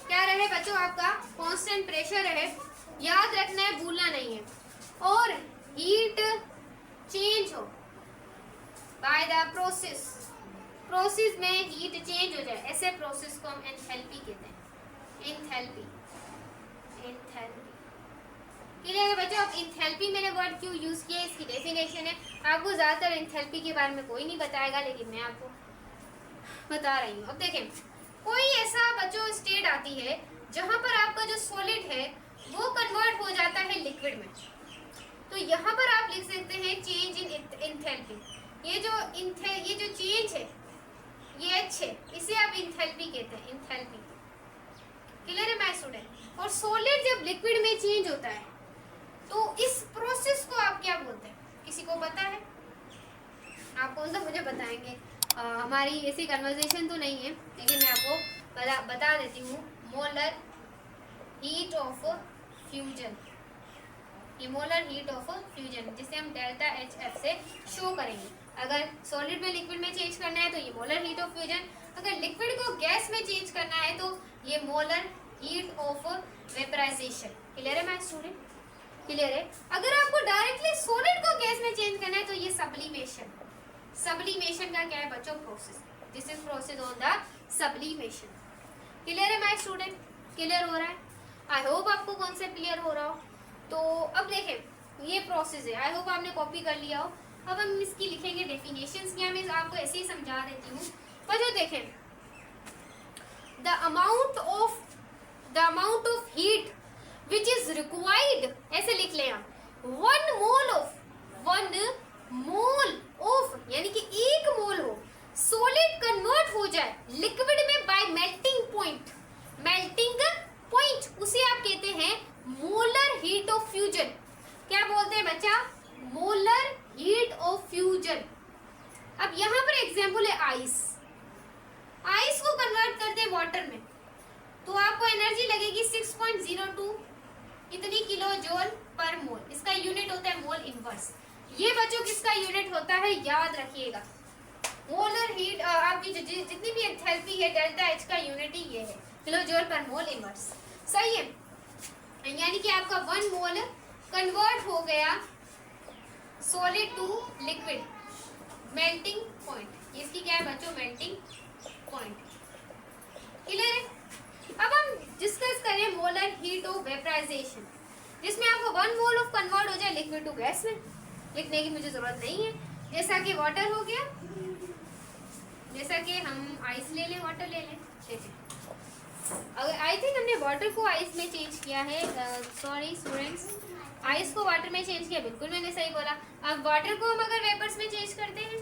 क्या रहे बच्चों, आपका कांस्टेंट प्रेशर रहे, याद रखना है, भूलना नहीं है, और हीट चेंज हो बाय द प्रोसेस में हीट चेंज हो जाए, ऐसे प्रोसेस को हम एंथैल्पी कहते हैं। एंथैल्पी क्लियर है बच्चों। अब एंथैल्पी मैंने वर्ड क्यों यूज किया, इसकी डेफिनेशन है। आपको ज्यादातर एंथैल्पी के बारे में कोई नहीं बताएगा, लेकिन मैं आपको बता रही हूँ। अब देखें, कोई ऐसा बच्चों स्टेट आती है जहां पर आपका जो सॉलिड है वो कन्वर्ट हो जाता है लिक्विड में, तो यहाँ पर आप लिख सकते हैं चेंज इन एंथैल्पी। ये जो चेंज है ये एच है, इसे आप एंथैल्पी कहते हैं, एंथैल्पी। क्लियर है माय स्टूडेंट। और सॉलिड जब लिक्विड में चेंज होता है तो इस प्रोसेस को आप क्या बोलते हैं, किसी को पता है? आप कौन सा मुझे बताएंगे? हमारी ऐसी कन्वर्सेशन तो नहीं है, लेकिन मैं आपको बता देती हूँ। मोलर हीट ऑफ फ्यूजन, ये मोलर हीट ऑफ फ्यूजन, जिसे हम डेल्टा एच एफ से शो करेंगे। अगर सॉलिड में लिक्विड में चेंज करना है तो ये मोलर हीट ऑफ फ्यूजन, अगर लिक्विड को गैस में चेंज करना है तो ये molar heat of vaporisation. Clear है माय स्टूडेंट? क्लियर है। अगर आपको डायरेक्टली सॉलिड को गैस में चेंज करना है तो ये सब्लिमेशन। सब्लिमेशन का क्या है बच्चों? Process. This is process on the sublimation. Clear है माय स्टूडेंट? क्लियर हो रहा है? आई होप आपको कॉन्सेप्ट क्लियर हो रहा हो। तो अब देखें, ये प्रोसेस है, आई होप आपने कॉपी कर लिया हो। अब हम इसकी लिखेंगे डेफिनेशंस क्या, मैं आपको ऐसे ही समझा देती हूँ। पर जो देखें, the amount of heat which is required, ऐसे लिख लें आप, 1 मोल ऑफ यानी कि 1 मोल हो सॉलिड कन्वर्ट हो जाए लिक्विड में bye melting point. Melting point उसे आप कहते हैं मोलर हीट ऑफ फ्यूजन। क्या बोलते हैं बच्चा? Molar heat of fusion. अब यहाँ पर एग्जांपल है आइस। आइस को कन्वर्ट करते हैं वाटर में तो आपको एनर्जी लगेगी 6.02 इतनी किलो जूल पर मोल। इसका यूनिट होता है मोल इनवर्स। ये बच्चों किसका यूनिट होता है, याद रखिएगा। मोलर हीट आपकी जितनी भी एंथैल्पी है डेल्टा एच का यूनिट ही ये है, किलो जूल पर मोल इनवर्स। सही है, यानी कि आपका 1 मोल कन्वर्ट हो गया solid to liquid, melting point. इसकी क्या है बच्चों? Melting point. क्लियर है। अब हम डिस्कस करें मोलर हीट ऑफ वेपराइजेशन, जिसमें आपको 1 मोल ऑफ कन्वर्ट हो जाए लिक्विड टू गैस में। लिखने की मुझे जरूरत नहीं है, जैसा कि वाटर हो गया, जैसा कि हम आइस ले लें, वाटर ले लें। अगर आई थिंक हमने वाटर को आइस में चेंज किया है, सॉरी स्टूडेंट्स, आइस को वाटर में चेंज किया, बिल्कुल मैंने सही बोला। अब वाटर को हम अगर वेपर्स में चेंज करते हैं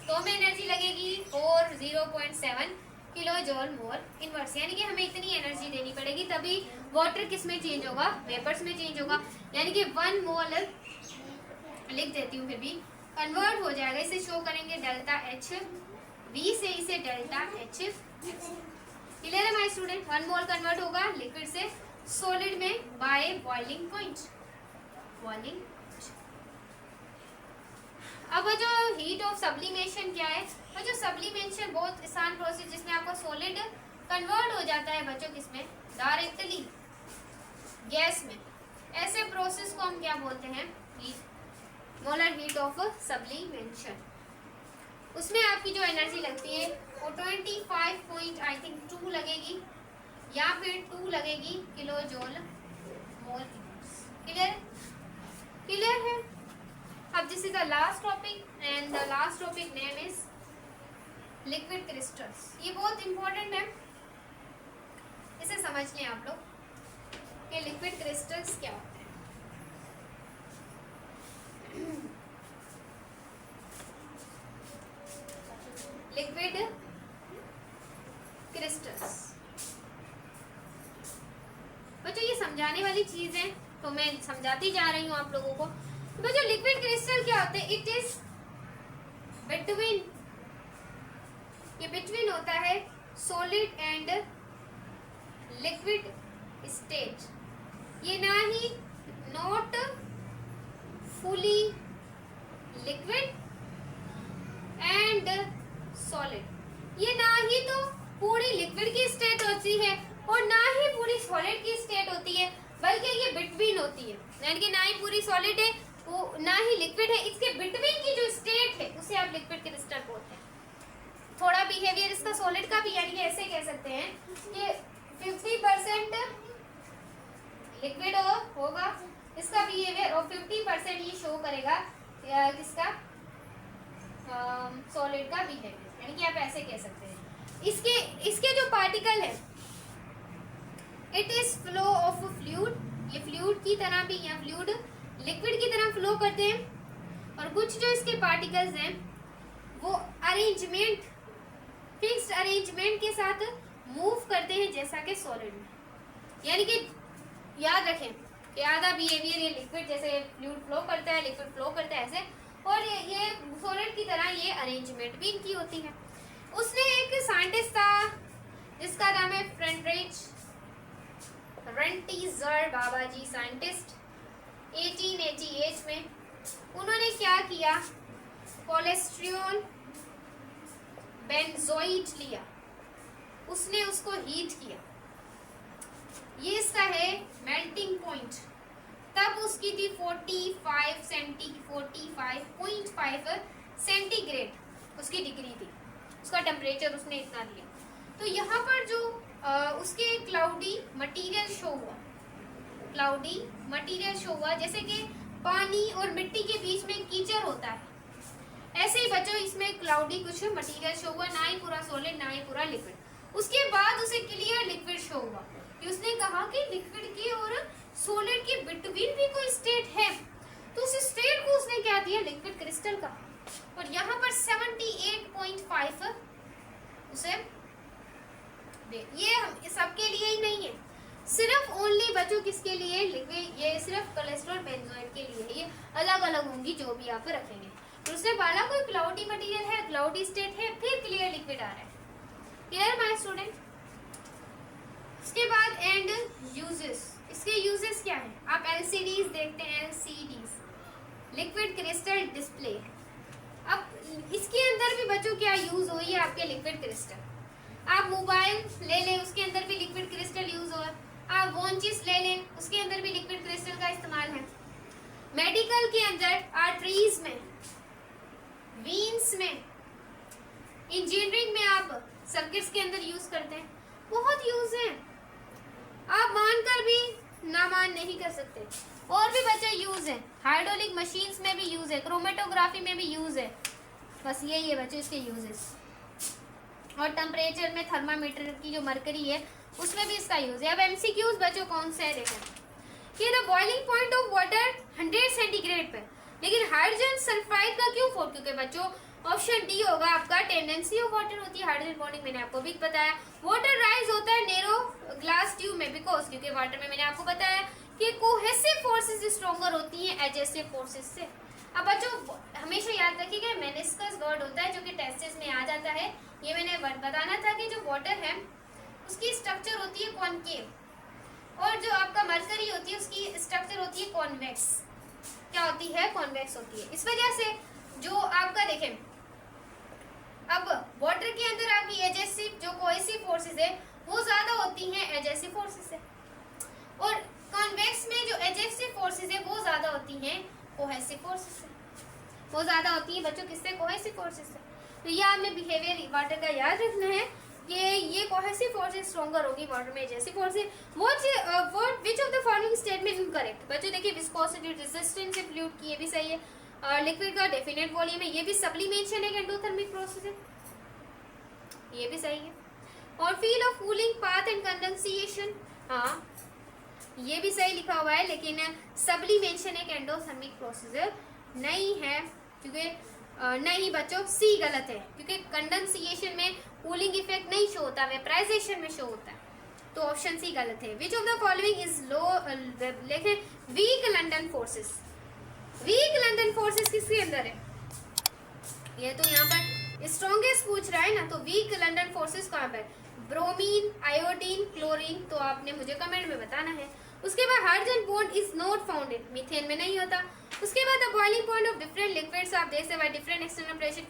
तो हमें एनर्जी लगेगी 0.7 किलो जूल मोल इनवर्स, यानी कि हमें इतनी एनर्जी देनी पड़ेगी, तभी वाटर किस में चेंज होगा? वेपर्स में चेंज होगा। यानी कि 1 मोल लिख देती हूँ, फिर भी कन्वर्ट हो जाएगा। इसे शो करेंगे डेल्टा एच वी से, इसे डेल्टा एच। क्लियर है माय स्टूडेंट? 1 मोल कन्वर्ट होगा लिक्विड से सॉलिड में बाय बॉइलिंग पॉइंट। बॉइलिंग। अब जो हीट ऑफ सब्लिमेशन क्या है? और जो सब्लिमेशन बहुत आसान प्रोसेस, जिसमें आपका सॉलिड कन्वर्ट हो जाता है बच्चों किसमें? डायरेक्टली गैस में। ऐसे प्रोसेस को हम क्या बोलते हैं? Molar heat of sublimation. उसमें आपकी जो एनर्जी लगती है वो 25.2 लगेगी या फिर 2 लगेगी kilo joule mole. Clear? Clear है। अब this is the last topic and the last topic name is liquid crystals. ये बहुत इंपॉर्टेंट है, इसे समझ लें आप लोग कि लिक्विड क्रिस्टल्स क्या होते हैं। लिक्विड क्रिस्टल्स बच्चों ये समझाने वाली चीज है, तो मैं समझाती जा रही हूँ आप लोगों को। बच्चों लिक्विड क्रिस्टल क्या होते हैं? इट इज बिटवीन ये बिटवीन होता है सॉलिड एंड लिक्विड स्टेट। ये ना ही not fully liquid and solid, ये ना ही तो पूरी लिक्विड की स्टेट होती है और ना ही पूरी सॉलिड की स्टेट होती है, बल्कि ये बिटवीन होती है। यानी कि ना ही पूरी सॉलिड है वो ना ही लिक्विड है, इसके बिटवीन की जो स्टेट है उसे आप लिक्विड क्रिस्टल बोलते हैं। थोड़ा बिहेवियर इसका सॉलिड का भी, यानी कि ऐसे कह सकते हैं कि 50% लिक्विड होगा इसका बिहेवियर और 50% ये शो करेगा किसका, सॉलिड का बिहेवियर। यानी कि आप ऐसे कह सकते हैं। इसके जो पार्टिकल है, it is flow of fluid, ये फ्लूइड की तरह भी या फ्लूइड लिक्विड की तरह फ्लो करते हैं। और कुछ जो इसके पार्टिकल्स हैं वो अरेंजमेंट, फिक्स्ड अरेंजमेंट के साथ मूव करते हैं जैसा कि सॉलिड में। यानी कि याद रखें कि आधा बिहेवियर ये लिक्विड जैसे फ्लूइड फ्लो करता है, लिक्विड फ्लो करता है ऐसे, और ये सॉलिड की तरह ये अरेंजमेंट भी इनकी होती है। उसने एक साइंटिस्ट था जिसका नाम है फ्रेडरिक रेंटीजर बाबाजी, साइंटिस्ट 1888 में। उन्होंने क्या किया, कोलेस्ट्रॉल बेंजोइट लिया, उसने उसको हीट किया। ये इसका है मेल्टिंग पॉइंट, तब उसकी थी 45.5 सेंटीग्रेड उसकी डिग्री थी, उसका टेम्परेचर उसने इतना लिया। तो यहाँ पर जो उसके क्लाउडी मटेरियल शो हुआ, क्लाउडी मटेरियल शो हुआ, जैसे कि पानी और मिट्टी के बीच में कीचड़ होता है, ऐसे ही बच्चों इसमें क्लाउडी कुछ मटेरियल शो हुआ, ना ही पूरा सॉलिड ना ही पूरा लिक्विड। उसके बाद उसे क्लियर लिक्विड शो हुआ कि उसने कहा कि लिक्विड की और सॉलिड के बिटवीन भी कोई स्टेट है, तो उस स्टेट को उसने क्या दिया, लिक्विड क्रिस्टल का। और यहाँ पर 78.5 उसे दे। ये सबके लिए ही नहीं है, सिर्फ ओनली बच्चों किसके लिए, लिक्विड, ये सिर्फ कोलेस्ट्रॉल बेंजोइट के लिए। ये अलग अलग होंगी जो भी आप रखेंगे। तो उसने बोला कोई क्लाउडी मटेरियल है, क्लाउडी स्टेट है, फिर क्लियर लिक्विड आ रहा है। Clear my student. उसके बाद एंड यूजेस, इसके यूजेस क्या है, आप एलसीडीज देखते हैं, एलसीडीज लिक्विड क्रिस्टल डिस्प्ले। अब इसके अंदर भी बच्चों क्या यूज हो, ये आपके लिक्विड क्रिस्टल। आप मोबाइल ले लें, उसके अंदर भी लिक्विड क्रिस्टल यूज हो। आप वॉचेस ले लें, उसके अंदर भी लिक्विड क्रिस्टल का इस्तेमाल है। मेडिकल के अंदर आर्टरीज में, वीन्स में, इंजीनियरिंग में आप सर्किट्स के अंदर यूज करते हैं, बहुत यूज है। आप मानकर भी ना मान नहीं कर सकते। और भी बच्चे यूज है, हाइड्रोलिक मशीन्स में भी यूज है, क्रोमेटोग्राफी में भी यूज है। बस यही है बच्चे इसके यूजेस। और टेम्परेचर में थर्मामीटर की जो मरकरी है उसमें भी इसका यूज है। अब एमसीक्यूज बच्चों कौन से है देखें कि the boiling point of water 100 centigrade पे, लेकिन हाइड्रोजन सल्फाइड का क्यों 4? क्योंकि बच्चों ऑप्शन डी होगा आपका, टेंडेंसी ऑफ वाटर होती है हाइड्रोजन बॉन्डिंग, मैंने आपको भी बताया। वाटर राइज होता है नैरो ग्लास ट्यूब में, बिकॉज क्योंकि वाटर में मैंने आपको बताया कि कोहेसिव फोर्सेस स्ट्रॉन्गर होती हैं एडजेसिव फोर्सेस से। अब बच्चों हमेशा याद रखिएगा मेनिस्कस वर्ड होता है जो कि टेस्टिस में आ जाता है। ये मैंने बताना था कि जो वाटर है उसकी स्ट्रक्चर होती है कॉनकेव, और जो आपका मरकरी होती है उसकी स्ट्रक्चर होती है कॉन्वेक्स। क्या होती है, कॉन्वेक्स होती है। इस वजह से जो आपका देखें, अब वाटर के अंदर आपकी एजेसिव जो कोहेसिव फोर्सेस है वो ज्यादा होती हैं एजेसिव फोर्सेस से, और कॉन्वेक्स में जो एजेसिव फोर्सेस है वो ज्यादा होती हैं कोहेसिव फोर्सेस से। वो ज्यादा होती है बच्चों किससे, कोहेसिव फोर्सेस से। तो ये आपने बिहेवियर वाटर का याद रखना है कि ये कोहेसिव फोर्सेस स्ट्रॉन्गर होगी वाटर में adhesive forces. What which of the following statement incorrect. बच्चों देखिए विस्कोसिटी, रेजिस्टेंस फ्लूइड की, ये भी सही है। लिक्विड का डेफिनेट वॉल्यूम है, ये भी सब्लिमेशन है, एंडोथर्मिक प्रोसेस है, ये भी सही है। और field of cooling path and condensation, हाँ ये भी सही लिखा हुआ है, लेकिन सब्लिमेशन एक एंडोथर्मिक प्रोसेस नहीं है, क्योंकि नहीं बच्चों सी गलत है, क्योंकि कंडेंसेशन में कूलिंग इफेक्ट नहीं शो होता, वेपराइजेशन में शो होता है। तो ऑप्शन सी गलत है। Which of the following is low, लिखें weak London forces. Weak London forces किसके अंदर है, ये तो यहाँ पर स्ट्रॉन्गेस्ट पूछ रहा है ना, तो वीक लंडन फोर्सेस कहाँ पर? ब्रोमीन, आयोडीन, क्लोरीन, तो आपने मुझे कमेंट में बताना है। उसके बाद hydrogen bond is not found in, methane में नहीं होता। उसके बाद the boiling point of different liquids आप देख सकते हैं डिफरेंट एक्सटर्नल प्रेशर